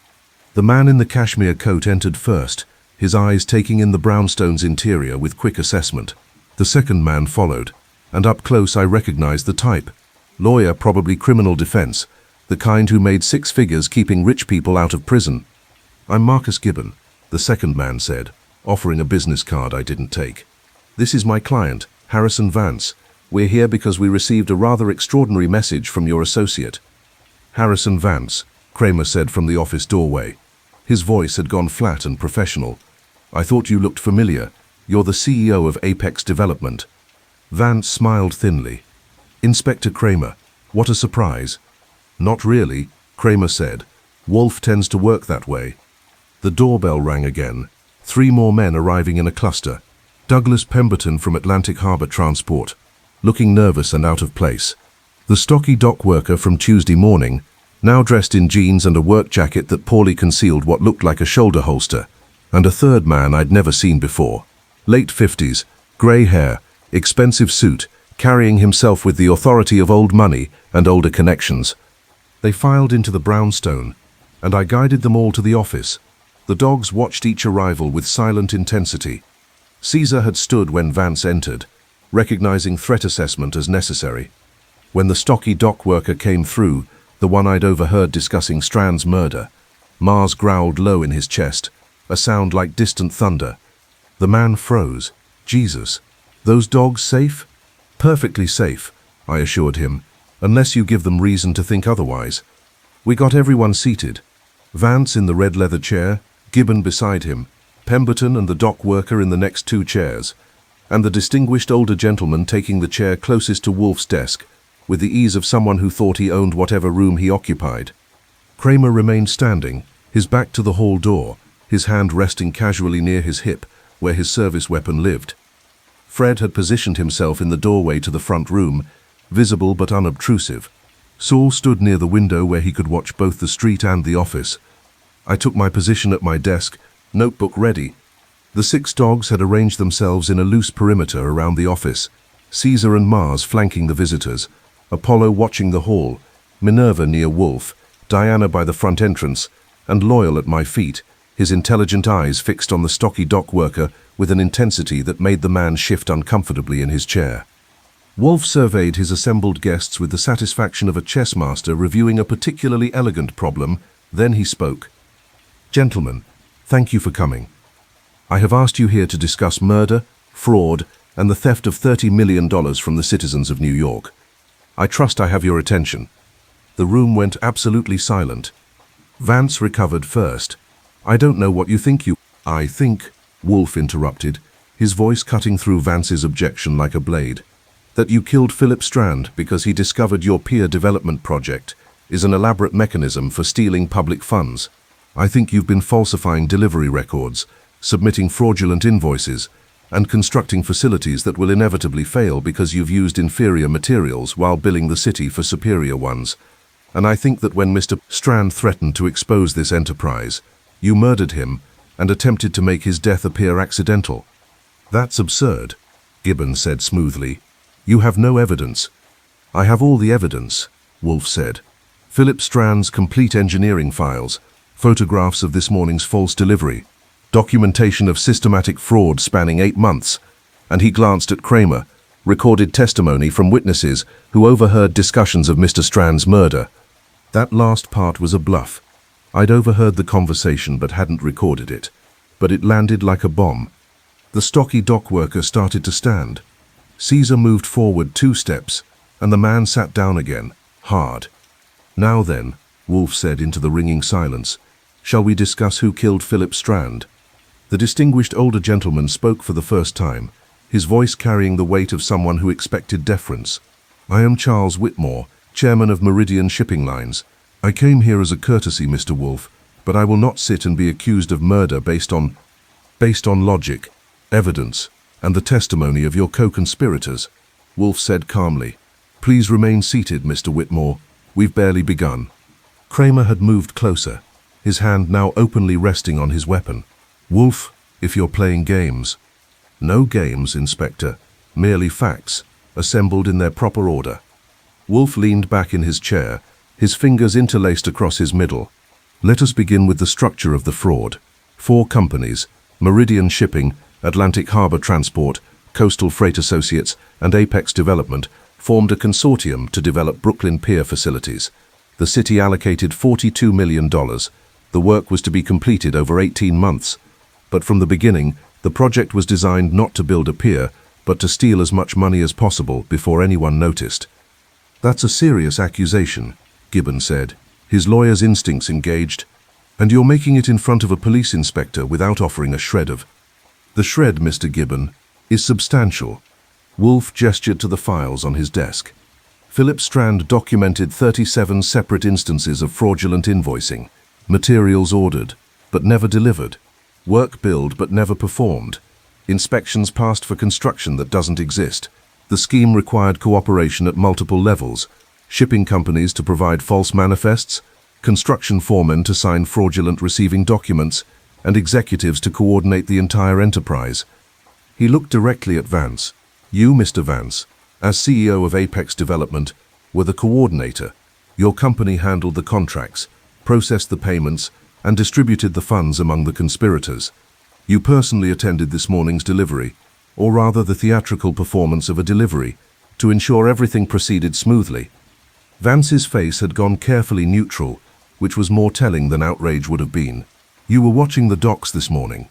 The man in the cashmere coat entered first, his eyes taking in the brownstone's interior with quick assessment. The second man followed, and up close I recognized the type. Lawyer, probably criminal defense, the kind who made 6 figures keeping rich people out of prison. I'm Marcus Gibbon, the second man said, offering a business card I didn't take. This is my client, Harrison Vance. We're here because we received a rather extraordinary message from your associate. Harrison Vance, Kramer said from the office doorway. His voice had gone flat and professional. I thought you looked familiar. You're the CEO of Apex Development. Vance smiled thinly. Inspector Kramer, what a surprise. Not really, Kramer said. Wolfe tends to work that way. The doorbell rang again. 3 more men arriving in a cluster. Douglas Pemberton from Atlantic Harbor Transport, looking nervous and out of place. The stocky dock worker from Tuesday morning, now dressed in jeans and a work jacket that poorly concealed what looked like a shoulder holster. And a third man I'd never seen before. Late 50s, grey hair, expensive suit, carrying himself with the authority of old money and older connections. They filed into the brownstone, and I guided them all to the office. The dogs watched each arrival with silent intensity. Caesar had stood when Vance entered, recognizing threat assessment as necessary. When the stocky dock worker came through, the one I'd overheard discussing Strand's murder, Mars growled low in his chest, a sound like distant thunder. The man froze. Jesus. Those dogs safe? Perfectly safe, I assured him, unless you give them reason to think otherwise. We got everyone seated. Vance in the red leather chair, Gibbon beside him, Pemberton and the dock worker in the next 2 chairs, and the distinguished older gentleman taking the chair closest to Wolfe's desk, with the ease of someone who thought he owned whatever room he occupied. Kramer remained standing, his back to the hall door, his hand resting casually near his hip, where his service weapon lived. Fred had positioned himself in the doorway to the front room, visible but unobtrusive. Saul stood near the window where he could watch both the street and the office. I took my position at my desk, notebook ready. The 6 dogs had arranged themselves in a loose perimeter around the office, Caesar and Mars flanking the visitors, Apollo watching the hall, Minerva near Wolfe, Diana by the front entrance, and Loyal at my feet, his intelligent eyes fixed on the stocky dock worker with an intensity that made the man shift uncomfortably in his chair. Wolfe surveyed his assembled guests with the satisfaction of a chess master reviewing a particularly elegant problem, then he spoke. Gentlemen, thank you for coming. I have asked you here to discuss murder, fraud, and the theft of $30 million from the citizens of New York. I trust I have your attention. The room went absolutely silent. Vance recovered first. I don't know what you think you... I think, Wolfe interrupted, his voice cutting through Vance's objection like a blade, that you killed Philip Strand because he discovered your peer development project is an elaborate mechanism for stealing public funds. I think you've been falsifying delivery records, submitting fraudulent invoices, and constructing facilities that will inevitably fail because you've used inferior materials while billing the city for superior ones. And I think that when Mr. Strand threatened to expose this enterprise, you murdered him and attempted to make his death appear accidental. That's absurd, Gibbon said smoothly. You have no evidence. I have all the evidence, Wolfe said. Philip Strand's complete engineering files, photographs of this morning's false delivery, documentation of systematic fraud spanning 8 months, and he glanced at Kramer, recorded testimony from witnesses who overheard discussions of Mr. Strand's murder. That last part was a bluff. I'd overheard the conversation but hadn't recorded it, but it landed like a bomb. The stocky dock worker started to stand. Caesar moved forward 2 steps, and the man sat down again, hard. Now then, Wolfe said into the ringing silence, shall we discuss who killed Philip Strand? The distinguished older gentleman spoke for the first time, his voice carrying the weight of someone who expected deference. "I am Charles Whitmore, chairman of Meridian Shipping Lines. I came here as a courtesy, Mr. Wolfe, but I will not sit and be accused of murder based on logic, evidence, and the testimony of your co-conspirators," Wolfe said calmly. "Please remain seated, Mr. Whitmore. We've barely begun." Kramer had moved closer, his hand now openly resting on his weapon. "Wolfe, if you're playing games—" "No games, Inspector. Merely facts, assembled in their proper order." Wolfe leaned back in his chair, his fingers interlaced across his middle. "Let us begin with the structure of the fraud. 4 companies, Meridian Shipping, Atlantic Harbor Transport, Coastal Freight Associates, and Apex Development, formed a consortium to develop Brooklyn Pier facilities. The city allocated $42 million. The work was to be completed over 18 months. But from the beginning, the project was designed not to build a pier, but to steal as much money as possible before anyone noticed. "That's a serious accusation," Gibbon said, his lawyer's instincts engaged. "And you're making it in front of a police inspector without offering a shred of—" "The shred, Mr. Gibbon, is substantial." Wolfe gestured to the files on his desk. Philip Strand documented 37 separate instances of fraudulent invoicing. Materials ordered, but never delivered. Work billed, but never performed. Inspections passed for construction that doesn't exist. The scheme required cooperation at multiple levels. Shipping companies to provide false manifests, construction foremen to sign fraudulent receiving documents, and executives to coordinate the entire enterprise. He looked directly at Vance. "You, Mr. Vance, as CEO of Apex Development, were the coordinator. Your company handled the contracts, processed the payments, and distributed the funds among the conspirators. You personally attended this morning's delivery, or rather the theatrical performance of a delivery, to ensure everything proceeded smoothly." Vance's face had gone carefully neutral, which was more telling than outrage would have been. "You were watching the docks this morning."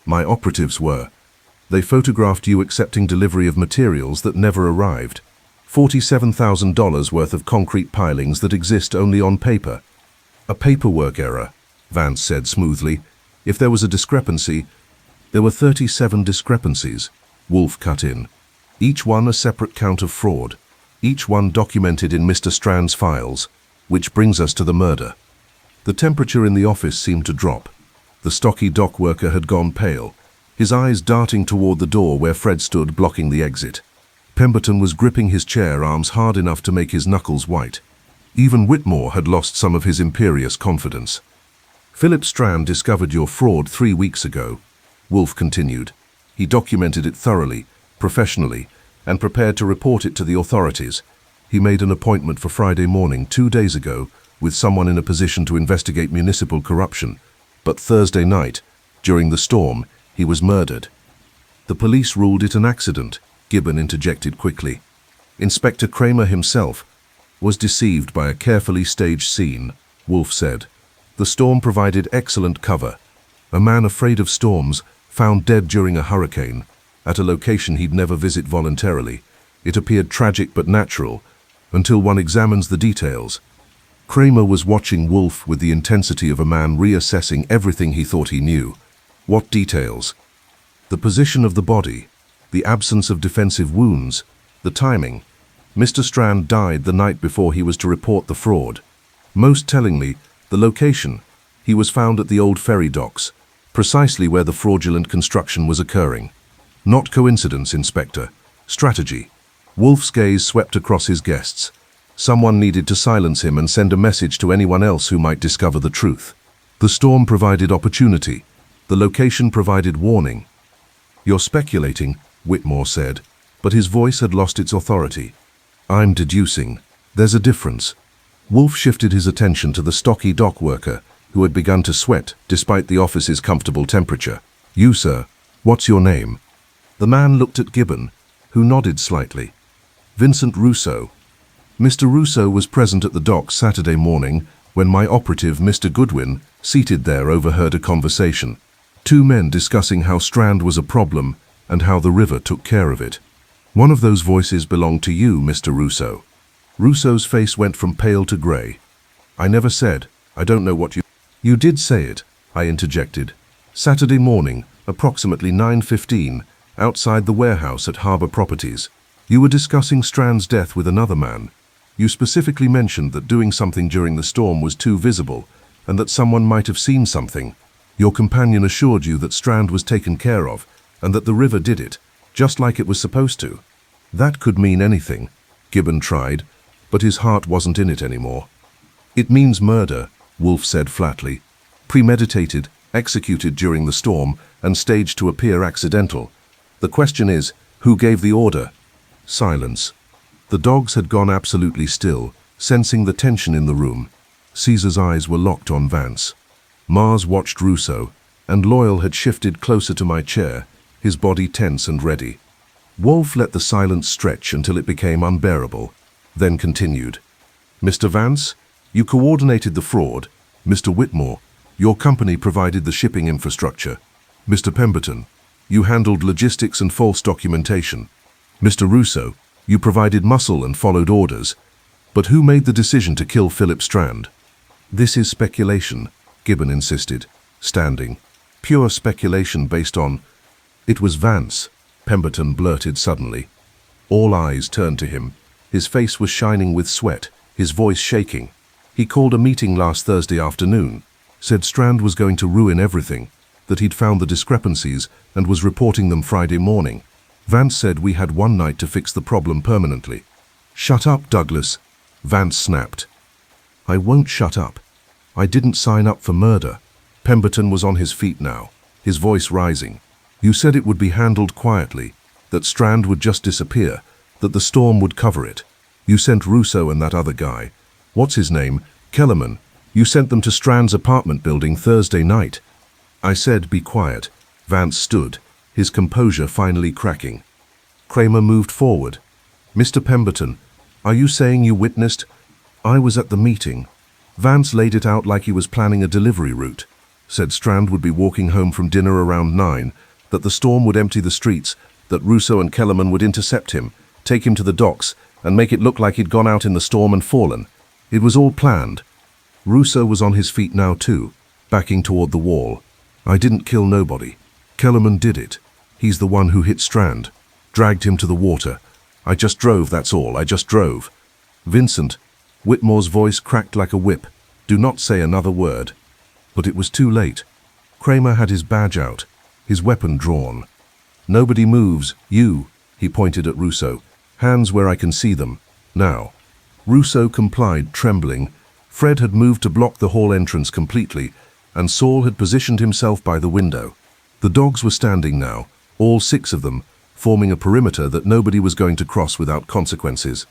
"My operatives were. They photographed you accepting delivery of materials that never arrived. $47,000 worth of concrete pilings that exist only on paper." "A paperwork error," Vance said smoothly. "If there was a discrepancy—" "There were 37 discrepancies," Wolfe cut in. "Each one a separate count of fraud. Each one documented in Mr. Strand's files, which brings us to the murder." The temperature in the office seemed to drop. The stocky dock worker had gone pale, his eyes darting toward the door where Fred stood blocking the exit. Pemberton was gripping his chair arms hard enough to make his knuckles white. Even Whitmore had lost some of his imperious confidence. "Philip Strand discovered your fraud 3 weeks ago," Wolfe continued. "He documented it thoroughly, professionally, and prepared to report it to the authorities. He made an appointment for Friday morning 2 days ago with someone in a position to investigate municipal corruption. But Thursday night, during the storm, he was murdered." "The police ruled it an accident," Gibbon interjected quickly. "Inspector Kramer himself was deceived by a carefully staged scene," Wolfe said. "The storm provided excellent cover. A man afraid of storms, found dead during a hurricane, at a location he'd never visit voluntarily. It appeared tragic but natural, until one examines the details." Kramer was watching Wolfe with the intensity of a man reassessing everything he thought he knew. "What details?" "The position of the body, the absence of defensive wounds, the timing. Mr. Strand died the night before he was to report the fraud. Most tellingly, the location. He was found at the old ferry docks, precisely where the fraudulent construction was occurring. Not coincidence, Inspector. Strategy." Wolfe's gaze swept across his guests. Someone needed to silence him and send a message to anyone else who might discover the truth. The storm provided opportunity. The location provided warning. "You're speculating," Whitmore said, but his voice had lost its authority. "I'm deducing. There's a difference." Wolfe shifted his attention to the stocky dock worker, who had begun to sweat despite the office's comfortable temperature. "You, sir, what's your name?" The man looked at Gibbon, who nodded slightly. "Vincent Russo." "Mr. Russo was present at the docks Saturday morning when my operative, Mr. Goodwin, seated there, overheard a conversation. 2 men discussing how Strand was a problem and how the river took care of it. One of those voices belonged to you, Mr. Russo." Russo's face went from pale to grey. "I never said. I don't know what you—" "You did say it," I interjected. "Saturday morning, approximately 9:15, outside the warehouse at Harbour Properties. You were discussing Strand's death with another man. You specifically mentioned that doing something during the storm was too visible, and that someone might have seen something. Your companion assured you that Strand was taken care of, and that the river did it, just like it was supposed to. That could mean anything. Gibbon tried, but his heart wasn't in it anymore. It means murder, Wolfe said flatly. Premeditated, executed during the storm, and staged to appear accidental. The question is, who gave the order? Silence. The dogs had gone absolutely still, sensing the tension in the room. Caesar's eyes were locked on Vance. Mars watched Rousseau, and Loyal had shifted closer to my chair, his body tense and ready. Wolfe let the silence stretch until it became unbearable, then continued. Mr. Vance, you coordinated the fraud. Mr. Whitmore, your company provided the shipping infrastructure. Mr. Pemberton, you handled logistics and false documentation. Mr. Rousseau, you provided muscle and followed orders. But who made the decision to kill Philip Strand? This is speculation, Gibbon insisted, standing. Pure speculation based on... It was Vance, Pemberton blurted suddenly. All eyes turned to him. His face was shining with sweat, his voice shaking. He called a meeting last Thursday afternoon, said Strand was going to ruin everything, that he'd found the discrepancies and was reporting them Friday morning. Vance said we had one night to fix the problem permanently. Shut up, Douglas, Vance snapped. I won't shut up. I didn't sign up for murder. Pemberton was on his feet now, his voice rising. You said it would be handled quietly, that Strand would just disappear, that the storm would cover it. You sent Rousseau and that other guy. What's his name? Kellerman. You sent them to Strand's apartment building Thursday night. I said, be quiet. Vance stood, his composure finally cracking. Kramer moved forward. Mr. Pemberton, are you saying you witnessed? I was at the meeting. Vance laid it out like he was planning a delivery route. Said Strand would be walking home from dinner around 9, that the storm would empty the streets, that Rousseau and Kellerman would intercept him, take him to the docks, and make it look like he'd gone out in the storm and fallen. It was all planned. Rousseau was on his feet now too, backing toward the wall. I didn't kill nobody. Kellerman did it. He's the one who hit Strand. Dragged him to the water. I just drove, that's all. I just drove. Vincent, Whitmore's voice cracked like a whip. Do not say another word. But it was too late. Kramer had his badge out, his weapon drawn. Nobody moves. You, he pointed at Rousseau. Hands where I can see them. Now. Rousseau complied, trembling. Fred had moved to block the hall entrance completely, and Saul had positioned himself by the window. The dogs were standing now, all 6 of them, forming a perimeter that nobody was going to cross without consequences.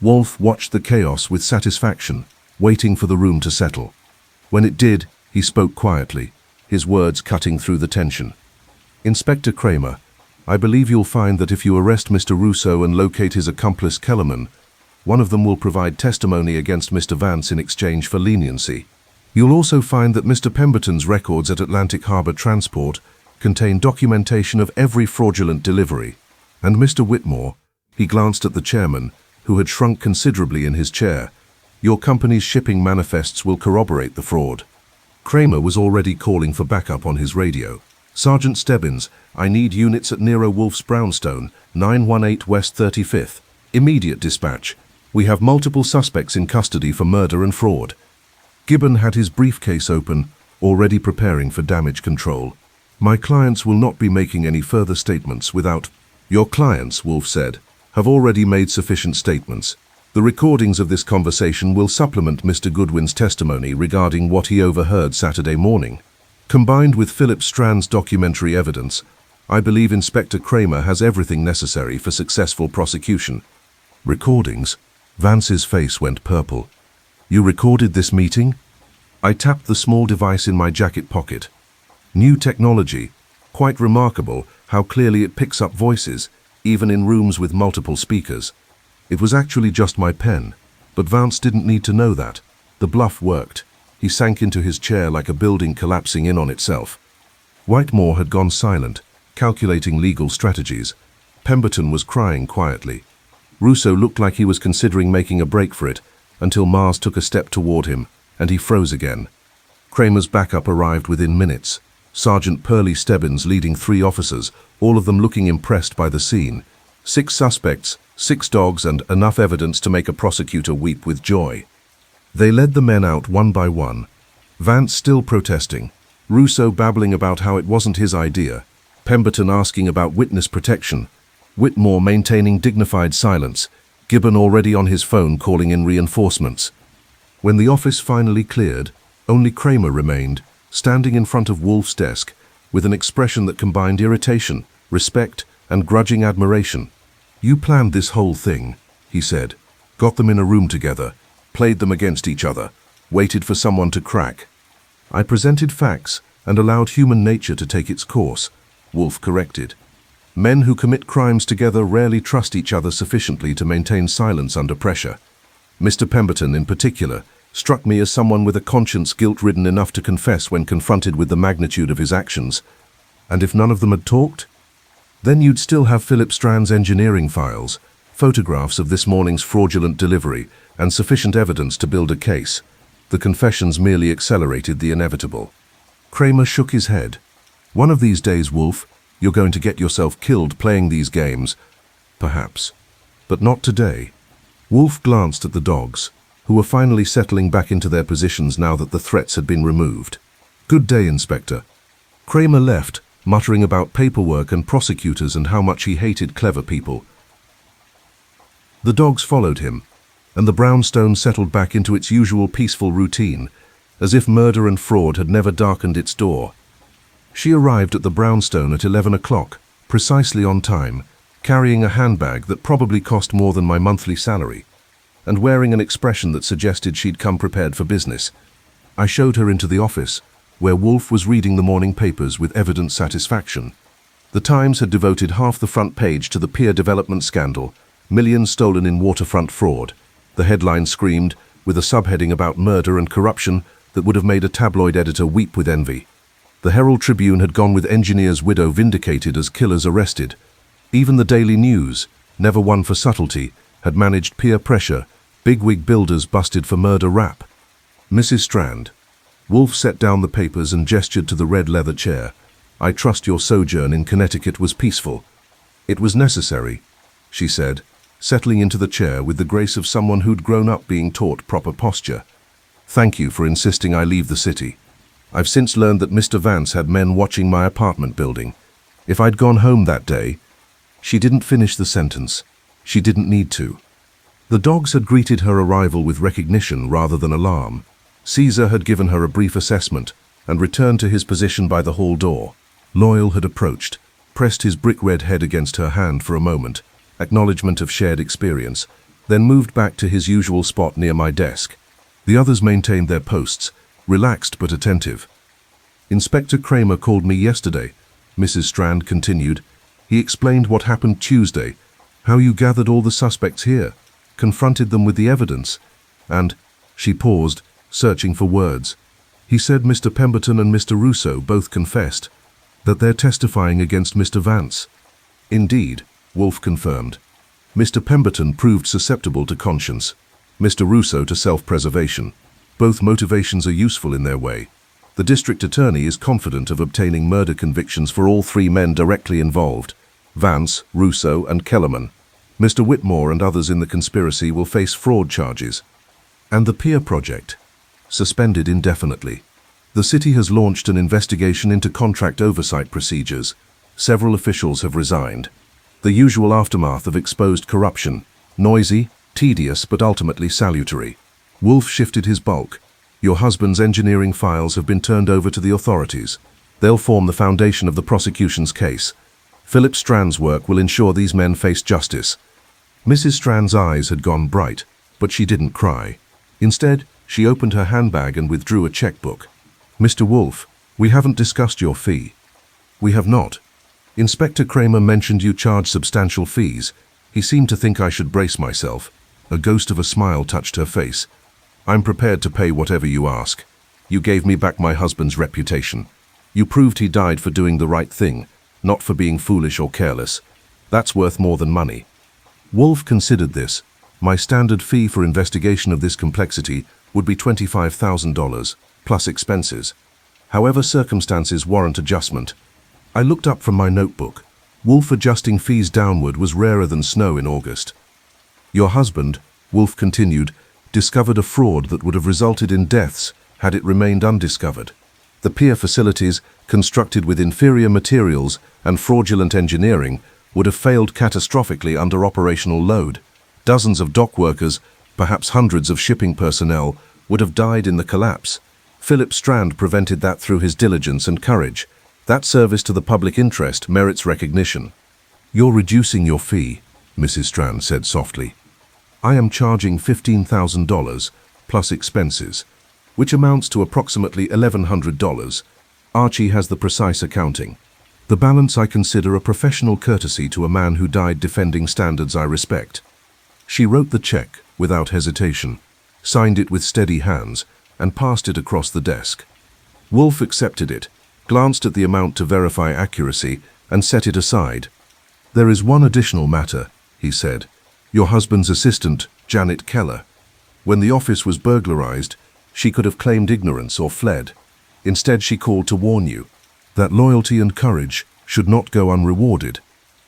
Wolfe watched the chaos with satisfaction, waiting for the room to settle. When it did, he spoke quietly, his words cutting through the tension. Inspector Kramer, I believe you'll find that if you arrest Mr. Rousseau and locate his accomplice Kellerman, one of them will provide testimony against Mr. Vance in exchange for leniency. You'll also find that Mr. Pemberton's records at Atlantic Harbour Transport contain documentation of every fraudulent delivery. And Mr. Whitmore, he glanced at the chairman, who had shrunk considerably in his chair, your company's shipping manifests will corroborate the fraud. Kramer was already calling for backup on his radio. Sergeant Stebbins, I need units at Nero Wolfe's brownstone, 918 West 35th. Immediate dispatch. We have multiple suspects in custody for murder and fraud. Gibbon had his briefcase open, already preparing for damage control. My clients will not be making any further statements without... Your clients, Wolfe said, have already made sufficient statements. The recordings of this conversation will supplement Mr. Goodwin's testimony regarding what he overheard Saturday morning. Combined with Philip Strand's documentary evidence, I believe Inspector Kramer has everything necessary for successful prosecution. Recordings? Vance's face went purple. You recorded this meeting? I tapped the small device in my jacket pocket. New technology. Quite remarkable how clearly it picks up voices, even in rooms with multiple speakers. It was actually just my pen, but Vance didn't need to know that. The bluff worked. He sank into his chair like a building collapsing in on itself. Whitmore had gone silent, calculating legal strategies. Pemberton was crying quietly. Rousseau looked like he was considering making a break for it, until Mars took a step toward him, and he froze again. Kramer's backup arrived within minutes. Sergeant Pearlie Stebbins leading 3 officers, all of them looking impressed by the scene. 6 suspects, 6 dogs, and enough evidence to make a prosecutor weep with joy. They led the men out one by one. Vance still protesting, Russo babbling about how it wasn't his idea, Pemberton asking about witness protection, Whitmore maintaining dignified silence, Gibbon already on his phone calling in reinforcements. When the office finally cleared, only Kramer remained, standing in front of Wolfe's desk, with an expression that combined irritation, respect, and grudging admiration. "You planned this whole thing," he said. "Got them in a room together, played them against each other, waited for someone to crack." "I presented facts and allowed human nature to take its course," Wolfe corrected. "Men who commit crimes together rarely trust each other sufficiently to maintain silence under pressure. Mr. Pemberton, in particular, struck me as someone with a conscience guilt-ridden enough to confess when confronted with the magnitude of his actions. And if none of them had talked? Then you'd still have Philip Strand's engineering files, photographs of this morning's fraudulent delivery, and sufficient evidence to build a case. The confessions merely accelerated the inevitable." Kramer shook his head. "One of these days, Wolfe, you're going to get yourself killed playing these games. Perhaps. But not today." Wolfe glanced at the dogs, who were finally settling back into their positions now that the threats had been removed. "Good day, Inspector." Kramer left, muttering about paperwork and prosecutors and how much he hated clever people. The dogs followed him, and the brownstone settled back into its usual peaceful routine, as if murder and fraud had never darkened its door. She arrived at the brownstone at 11 o'clock, precisely on time, carrying a handbag that probably cost more than my monthly salary, and wearing an expression that suggested she'd come prepared for business. I showed her into the office, where Wolfe was reading the morning papers with evident satisfaction. The Times had devoted half the front page to the pier development scandal, millions stolen in waterfront fraud. The headline screamed, with a subheading about murder and corruption that would have made a tabloid editor weep with envy. The Herald Tribune had gone with engineer's widow vindicated as killers arrested. Even the Daily News, never one for subtlety, had managed peer pressure, bigwig builders busted for murder rap. "Mrs. Strand." Wolfe set down the papers and gestured to the red leather chair. "I trust your sojourn in Connecticut was peaceful." "It was necessary," she said, settling into the chair with the grace of someone who'd grown up being taught proper posture. "Thank you for insisting I leave the city. I've since learned that Mr. Vance had men watching my apartment building. If I'd gone home that day—" She didn't finish the sentence. She didn't need to. The dogs had greeted her arrival with recognition rather than alarm. Caesar had given her a brief assessment and returned to his position by the hall door. Loyal had approached, pressed his brick-red head against her hand for a moment, acknowledgement of shared experience, then moved back to his usual spot near my desk. The others maintained their posts, relaxed but attentive. "Inspector Kramer called me yesterday," Mrs. Strand continued. "He explained what happened Tuesday, how you gathered all the suspects here, confronted them with the evidence, and—" She paused, searching for words. "He said Mr. Pemberton and Mr. Russo both confessed, that they're testifying against Mr. Vance." "Indeed," Wolfe confirmed. "Mr. Pemberton proved susceptible to conscience, Mr. Russo to self-preservation. Both motivations are useful in their way. The district attorney is confident of obtaining murder convictions for all 3 men directly involved, Vance, Russo, and Kellerman. Mr. Whitmore and others in the conspiracy will face fraud charges. And the pier project? Suspended indefinitely. The city has launched an investigation into contract oversight procedures. Several officials have resigned. The usual aftermath of exposed corruption. Noisy, tedious, but ultimately salutary." Wolfe shifted his bulk. "Your husband's engineering files have been turned over to the authorities. They'll form the foundation of the prosecution's case. Philip Strand's work will ensure these men face justice." Mrs. Strand's eyes had gone bright, but she didn't cry. Instead, she opened her handbag and withdrew a checkbook. "Mr. Wolfe, we haven't discussed your fee." "We have not. Inspector Kramer mentioned you charge substantial fees. He seemed to think I should brace myself." A ghost of a smile touched her face. "I'm prepared to pay whatever you ask. You gave me back my husband's reputation. You proved he died for doing the right thing, not for being foolish or careless. That's worth more than money." Wolfe considered this. "My standard fee for investigation of this complexity would be $25,000, plus expenses." However, circumstances warrant adjustment. I looked up from my notebook. Wolfe adjusting fees downward was rarer than snow in August. Your husband, Wolfe continued, discovered a fraud that would have resulted in deaths had it remained undiscovered. The pier facilities, constructed with inferior materials and fraudulent engineering, would have failed catastrophically under operational load. Dozens of dock workers, perhaps hundreds of shipping personnel, would have died in the collapse. Philip Strand prevented that through his diligence and courage. That service to the public interest merits recognition. You're reducing your fee, Mrs. Strand said softly. I am charging $15,000 plus expenses, which amounts to approximately $1,100. Archie has the precise accounting. The balance I consider a professional courtesy to a man who died defending standards I respect. She wrote the check without hesitation, signed it with steady hands, and passed it across the desk. Wolfe accepted it, glanced at the amount to verify accuracy, and set it aside. There is one additional matter, he said. Your husband's assistant, Janet Keller. When the office was burglarized, she could have claimed ignorance or fled. Instead, she called to warn you that loyalty and courage should not go unrewarded.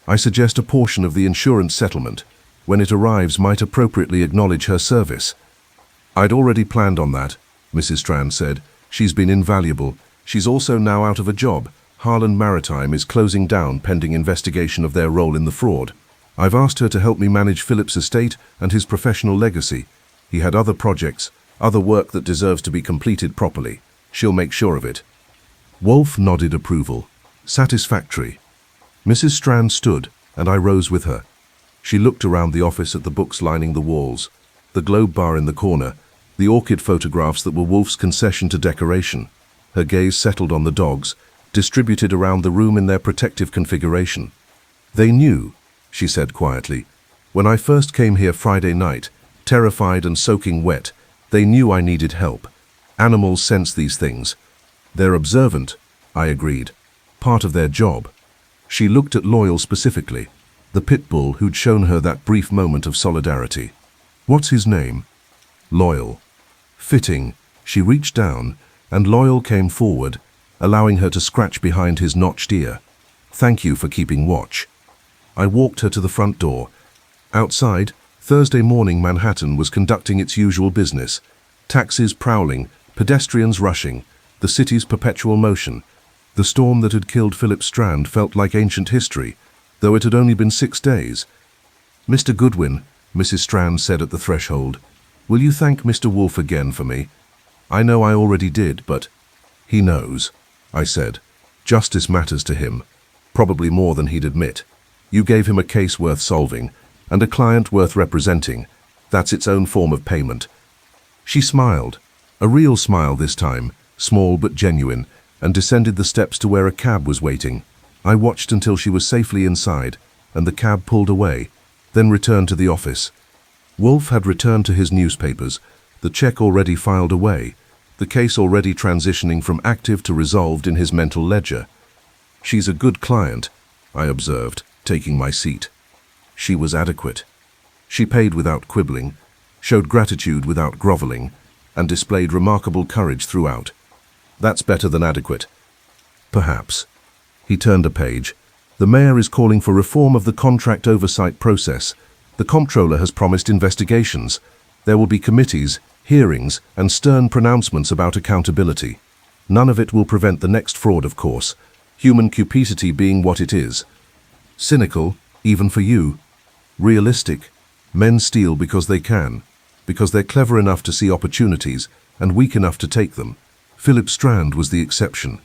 I suggest a portion of the insurance settlement, when it arrives, might appropriately acknowledge her service. I'd already planned on that, Mrs. Strand said. She's been invaluable. She's also now out of a job. Harland Maritime is closing down pending investigation of their role in the fraud. I've asked her to help me manage Philip's estate and his professional legacy. He had other projects, other work that deserves to be completed properly. She'll make sure of it. Wolfe nodded approval. Satisfactory. Mrs. Strand stood, and I rose with her. She looked around the office at the books lining the walls, the globe bar in the corner, the orchid photographs that were Wolfe's concession to decoration. Her gaze settled on the dogs, distributed around the room in their protective configuration. They knew, she said quietly. When I first came here Friday night, terrified and soaking wet, they knew I needed help. Animals sense these things. They're observant, I agreed. Part of their job. She looked at Loyal specifically, the pit bull who'd shown her that brief moment of solidarity. What's his name? Loyal. Fitting. She reached down, and Loyal came forward, allowing her to scratch behind his notched ear. Thank you for keeping watch. I walked her to the front door. Outside, Thursday morning Manhattan was conducting its usual business. Taxis prowling, pedestrians rushing, the city's perpetual motion. The storm that had killed Philip Strand felt like ancient history, though it had only been 6 days. Mr. Goodwin, Mrs. Strand said at the threshold, will you thank Mr. Wolfe again for me? I know I already did, but he knows, I said. Justice matters to him, probably more than he'd admit. You gave him a case worth solving, and a client worth representing. That's its own form of payment. She smiled, a real smile this time, small but genuine, and descended the steps to where a cab was waiting. I watched until she was safely inside, and the cab pulled away, then returned to the office. Wolfe had returned to his newspapers, the check already filed away, the case already transitioning from active to resolved in his mental ledger. She's a good client, I observed, taking my seat. She was adequate. She paid without quibbling, showed gratitude without groveling, and displayed remarkable courage throughout. That's better than adequate. Perhaps. He turned a page. The mayor is calling for reform of the contract oversight process. The comptroller has promised investigations. There will be committees, hearings, and stern pronouncements about accountability. None of it will prevent the next fraud, of course, human cupidity being what it is. Cynical, even for you. Realistic. Men steal because they can, because they're clever enough to see opportunities and weak enough to take them. Philip Strand was the exception,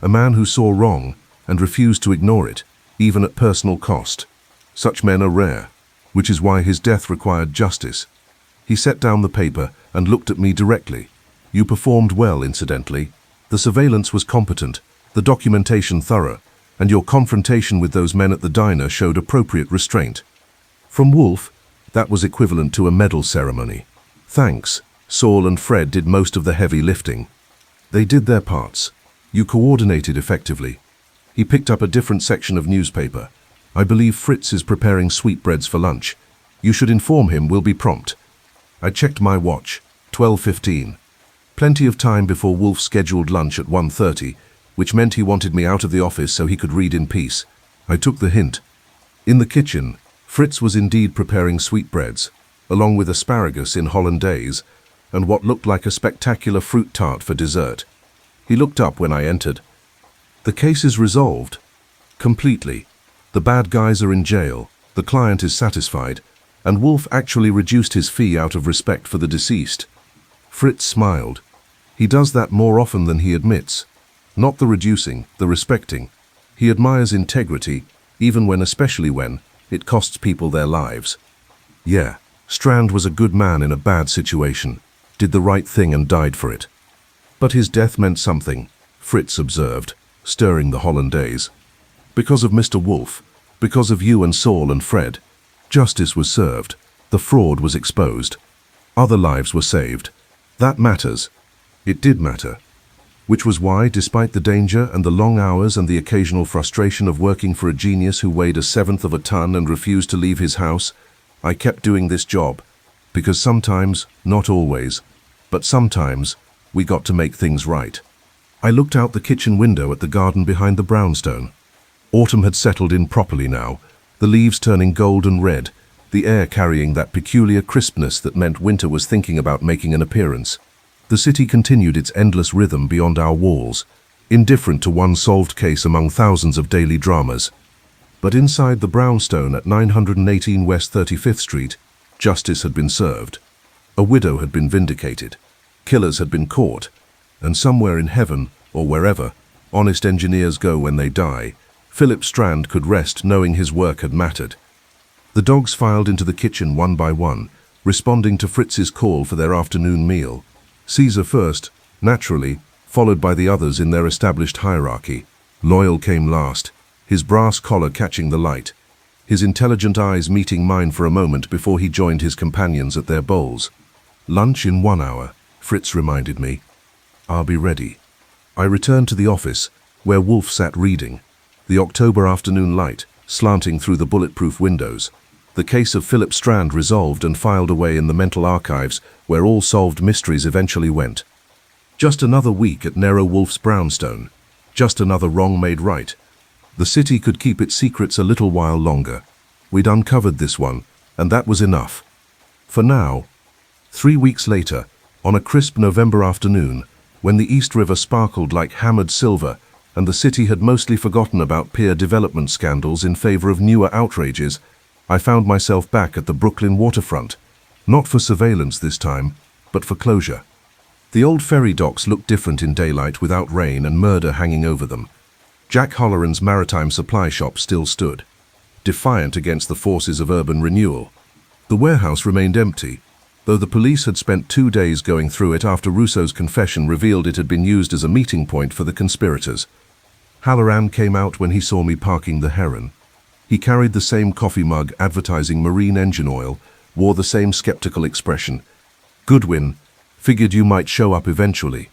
a man who saw wrong and refused to ignore it, even at personal cost. Such men are rare, which is why his death required justice. He set down the paper and looked at me directly. You performed well, incidentally. The surveillance was competent, the documentation thorough, and your confrontation with those men at the diner showed appropriate restraint. From Wolfe, that was equivalent to a medal ceremony. Thanks. Saul and Fred did most of the heavy lifting. They did their parts. You coordinated effectively. He picked up a different section of newspaper. I believe Fritz is preparing sweetbreads for lunch. You should inform him we'll be prompt. I checked my watch. 12:15. Plenty of time before Wolf scheduled lunch at 1:30, which meant he wanted me out of the office so he could read in peace. I took the hint. In the kitchen, Fritz was indeed preparing sweetbreads, along with asparagus in hollandaise, and what looked like a spectacular fruit tart for dessert. He looked up when I entered. "The case is resolved. Completely. The bad guys are in jail, the client is satisfied, and Wolf actually reduced his fee out of respect for the deceased." Fritz smiled. He does that more often than he admits. Not the reducing, the respecting. He admires integrity, especially when it costs people their lives. Yeah, Strand was a good man in a bad situation, did the right thing and died for it. But his death meant something, Fritz observed, stirring the hollandaise. Because of Mr. Wolf, because of you and Saul and Fred, justice was served, the fraud was exposed. Other lives were saved. That matters. It did matter. Which was why, despite the danger and the long hours and the occasional frustration of working for a genius who weighed 1/7 of a ton and refused to leave his house, I kept doing this job. Because sometimes, not always, but sometimes, we got to make things right. I looked out the kitchen window at the garden behind the brownstone. Autumn had settled in properly now, the leaves turning gold and red, the air carrying that peculiar crispness that meant winter was thinking about making an appearance. The city continued its endless rhythm beyond our walls, indifferent to one solved case among thousands of daily dramas. But inside the brownstone at 918 West 35th Street, justice had been served. A widow had been vindicated. Killers had been caught. And somewhere in heaven, or wherever, honest engineers go when they die, Philip Strand could rest knowing his work had mattered. The dogs filed into the kitchen one by one, responding to Fritz's call for their afternoon meal. Caesar first, naturally, followed by the others in their established hierarchy. Loyal came last, his brass collar catching the light, his intelligent eyes meeting mine for a moment before he joined his companions at their bowls. "Lunch in 1 hour," Fritz reminded me. "I'll be ready." I returned to the office, where Wolf sat reading, the October afternoon light slanting through the bulletproof windows. The case of Philip Strand resolved and filed away in the mental archives where all solved mysteries eventually went. Just another week at Nero Wolfe's brownstone. Just another wrong made right. The city could keep its secrets a little while longer. We'd uncovered this one, and that was enough. For now. 3 weeks later, on a crisp November afternoon, when the East River sparkled like hammered silver, and the city had mostly forgotten about peer development scandals in favor of newer outrages, I found myself back at the Brooklyn waterfront, not for surveillance this time, but for closure. The old ferry docks looked different in daylight without rain and murder hanging over them. Jack Holleran's maritime supply shop still stood, defiant against the forces of urban renewal. The warehouse remained empty, though the police had spent 2 days going through it after Rousseau's confession revealed it had been used as a meeting point for the conspirators. Halloran came out when he saw me parking the Heron. He carried the same coffee mug advertising marine engine oil, wore the same skeptical expression. "Goodwin, figured you might show up eventually."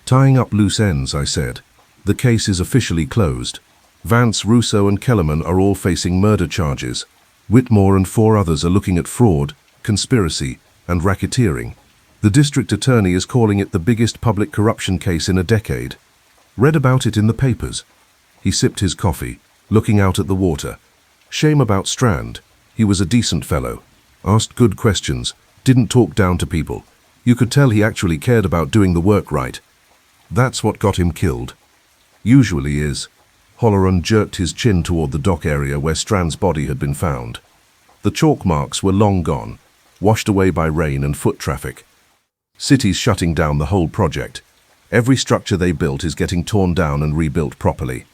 "Tying up loose ends," I said. "The case is officially closed. Vance, Rousseau and Kellerman are all facing murder charges. Whitmore and 4 others are looking at fraud, conspiracy, and racketeering. The district attorney is calling it the biggest public corruption case in a decade. Read about it in the papers." He sipped his coffee, looking out at the water. "Shame about Strand. He was a decent fellow. Asked good questions, didn't talk down to people. You could tell he actually cared about doing the work right. That's what got him killed. Usually is." Holleran jerked his chin toward the dock area where Strand's body had been found. The chalk marks were long gone, washed away by rain and foot traffic. Cities shutting down the whole project. Every structure they built is getting torn down and rebuilt properly.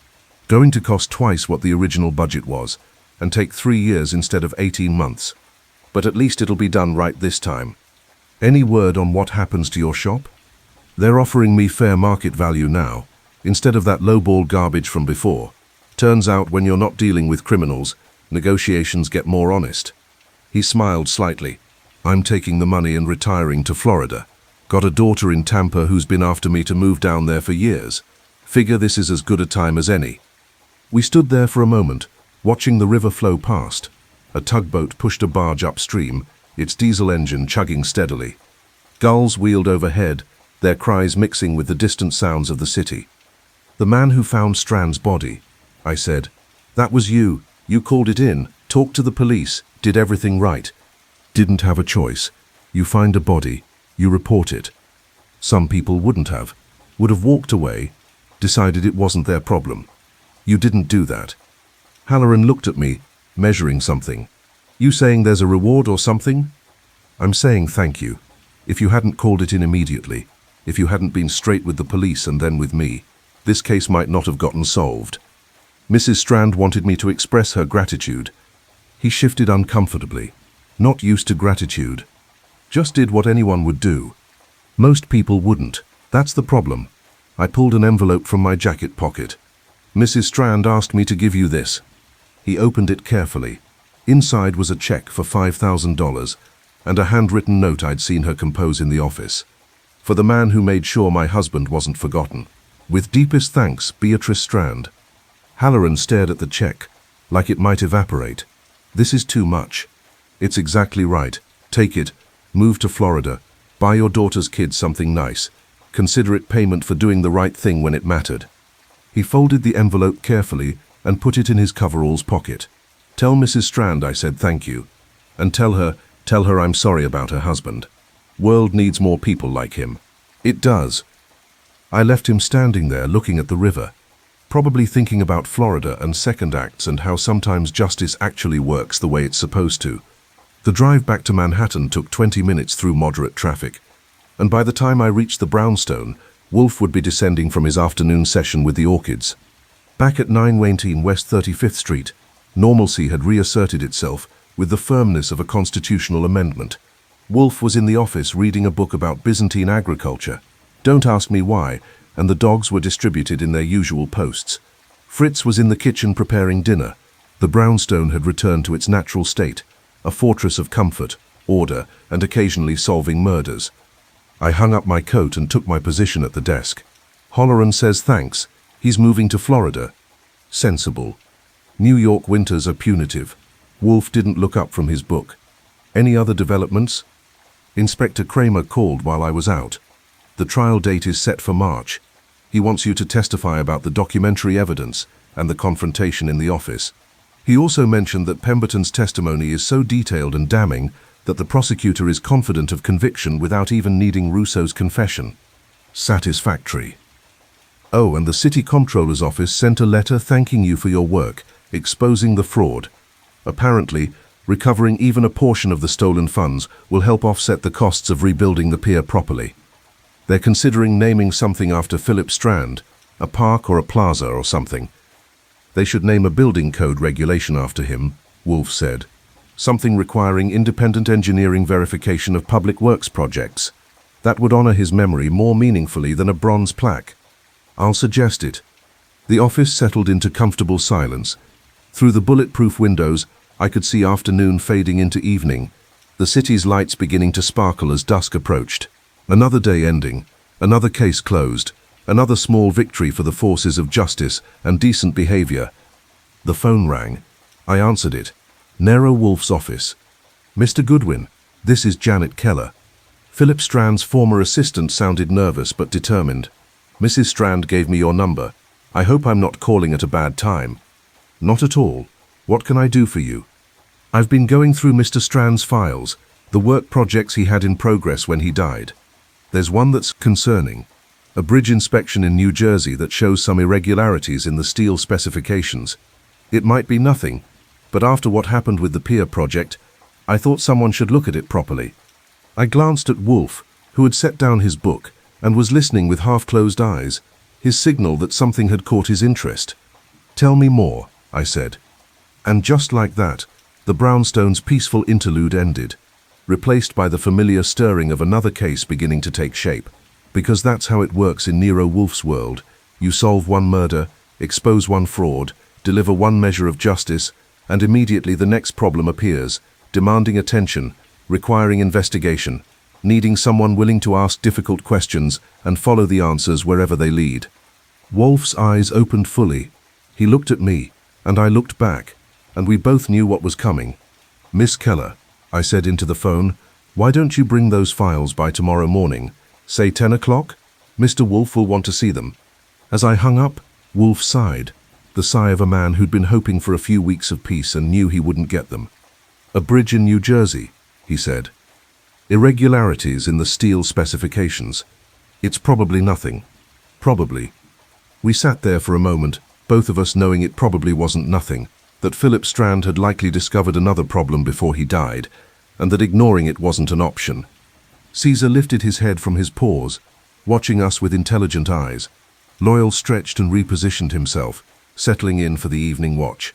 Going to cost twice what the original budget was, and take 3 years instead of 18 months. But at least it'll be done right this time. Any word on what happens to your shop? They're offering me fair market value now, instead of that lowball garbage from before. Turns out when you're not dealing with criminals, negotiations get more honest. He smiled slightly. "I'm taking the money and retiring to Florida. Got a daughter in Tampa who's been after me to move down there for years. Figure this is as good a time as any." We stood there for a moment, watching the river flow past. A tugboat pushed a barge upstream, its diesel engine chugging steadily. Gulls wheeled overhead, their cries mixing with the distant sounds of the city. "The man who found Strand's body," I said. "That was you. You called it in, talked to the police, did everything right. Didn't have a choice. You find a body, you report it. Some people wouldn't have. Would have walked away, decided it wasn't their problem. You didn't do that." Halloran looked at me, measuring something. "You saying there's a reward or something?" "I'm saying thank you. If you hadn't called it in immediately, if you hadn't been straight with the police and then with me, this case might not have gotten solved." Mrs. Strand wanted me to express her gratitude. He shifted uncomfortably. Not used to gratitude. Just did what anyone would do. Most people wouldn't. That's the problem. I pulled an envelope from my jacket pocket. "Mrs. Strand asked me to give you this." He opened it carefully. Inside was a check for $5,000 and a handwritten note I'd seen her compose in the office. "For the man who made sure my husband wasn't forgotten. With deepest thanks, Beatrice Strand." Halloran stared at the check, like it might evaporate. "This is too much." "It's exactly right. Take it. Move to Florida. Buy your daughter's kids something nice. Consider it payment for doing the right thing when it mattered." He folded the envelope carefully and put it in his coveralls pocket. "Tell Mrs. Strand I said thank you. And tell her I'm sorry about her husband. World needs more people like him." "It does." I left him standing there looking at the river, probably thinking about Florida and second acts and how sometimes justice actually works the way it's supposed to. The drive back to Manhattan took 20 minutes through moderate traffic, and by the time I reached the brownstone, Wolf would be descending from his afternoon session with the orchids. Back at 918 West 35th Street, normalcy had reasserted itself with the firmness of a constitutional amendment. Wolf was in the office reading a book about Byzantine agriculture. Don't ask me why, and the dogs were distributed in their usual posts. Fritz was in the kitchen preparing dinner. The brownstone had returned to its natural state, a fortress of comfort, order, and occasionally solving murders. I hung up my coat and took my position at the desk. "Halloran says thanks. He's moving to Florida." Sensible. New York winters are punitive. Wolf didn't look up from his book. "Any other developments?" "Inspector Kramer called while I was out. The trial date is set for March. He wants you to testify about the documentary evidence and the confrontation in the office. He also mentioned that Pemberton's testimony is so detailed and damning that the prosecutor is confident of conviction without even needing Rousseau's confession." Satisfactory. "Oh, and the city comptroller's office sent a letter thanking you for your work, exposing the fraud. Apparently, recovering even a portion of the stolen funds will help offset the costs of rebuilding the pier properly. They're considering naming something after Philip Strand, a park or a plaza or something. They should name a building code regulation after him," Wolf said. "Something requiring independent engineering verification of public works projects. That would honor his memory more meaningfully than a bronze plaque." "I'll suggest it." The office settled into comfortable silence. Through the bulletproof windows, I could see afternoon fading into evening, the city's lights beginning to sparkle as dusk approached. Another day ending, another case closed, another small victory for the forces of justice and decent behavior. The phone rang. I answered it. Nero Wolfe's office. "Mr. Goodwin, this is Janet Keller." Philip Strand's former assistant sounded nervous but determined. "Mrs. Strand gave me your number. I hope I'm not calling at a bad time." "Not at all. What can I do for you?" "I've been going through Mr. Strand's files, the work projects he had in progress when he died. There's one that's concerning. A bridge inspection in New Jersey that shows some irregularities in the steel specifications. It might be nothing, but after what happened with the pier project, I thought someone should look at it properly." I glanced at Wolf, who had set down his book and was listening with half-closed eyes, his signal that something had caught his interest. "Tell me more," I said. And just like that, the brownstone's peaceful interlude ended, replaced by the familiar stirring of another case beginning to take shape. Because that's how it works in Nero Wolfe's world. You solve one murder, expose one fraud, deliver one measure of justice, and immediately the next problem appears, demanding attention, requiring investigation, needing someone willing to ask difficult questions and follow the answers wherever they lead. Wolfe's eyes opened fully. He looked at me, and I looked back, and we both knew what was coming. "Miss Keller," I said into the phone, "why don't you bring those files by tomorrow morning? Say 10 o'clock? Mr. Wolf will want to see them. As I hung up, Wolf sighed, the sigh of a man who'd been hoping for a few weeks of peace and knew he wouldn't get them. A bridge in New Jersey, he said. Irregularities in the steel specifications. It's probably nothing. Probably. We sat there for a moment, both of us knowing it probably wasn't nothing, that Philip Strand had likely discovered another problem before he died, and that ignoring it wasn't an option. Caesar lifted his head from his paws, watching us with intelligent eyes. Loyal stretched and repositioned himself, settling in for the evening watch.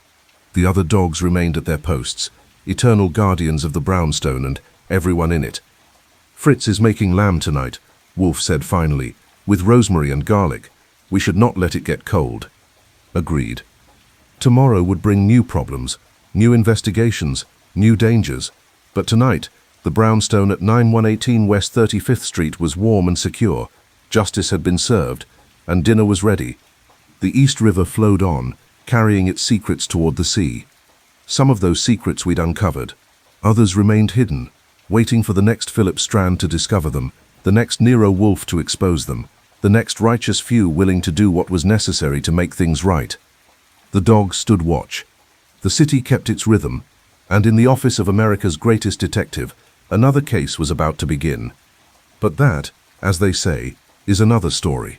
The other dogs remained at their posts, eternal guardians of the brownstone and everyone in it. Fritz is making lamb tonight, Wolf said finally, with rosemary and garlic. We should not let it get cold. Agreed. Tomorrow would bring new problems, new investigations, new dangers. But tonight, the brownstone at 9118 West 35th Street was warm and secure. Justice had been served, and dinner was ready. The East River flowed on, carrying its secrets toward the sea. Some of those secrets we'd uncovered. Others remained hidden, waiting for the next Philip Strand to discover them, the next Nero Wolfe to expose them, the next righteous few willing to do what was necessary to make things right. The dogs stood watch. The city kept its rhythm, and in the office of America's greatest detective, another case was about to begin. But that, as they say, is another story.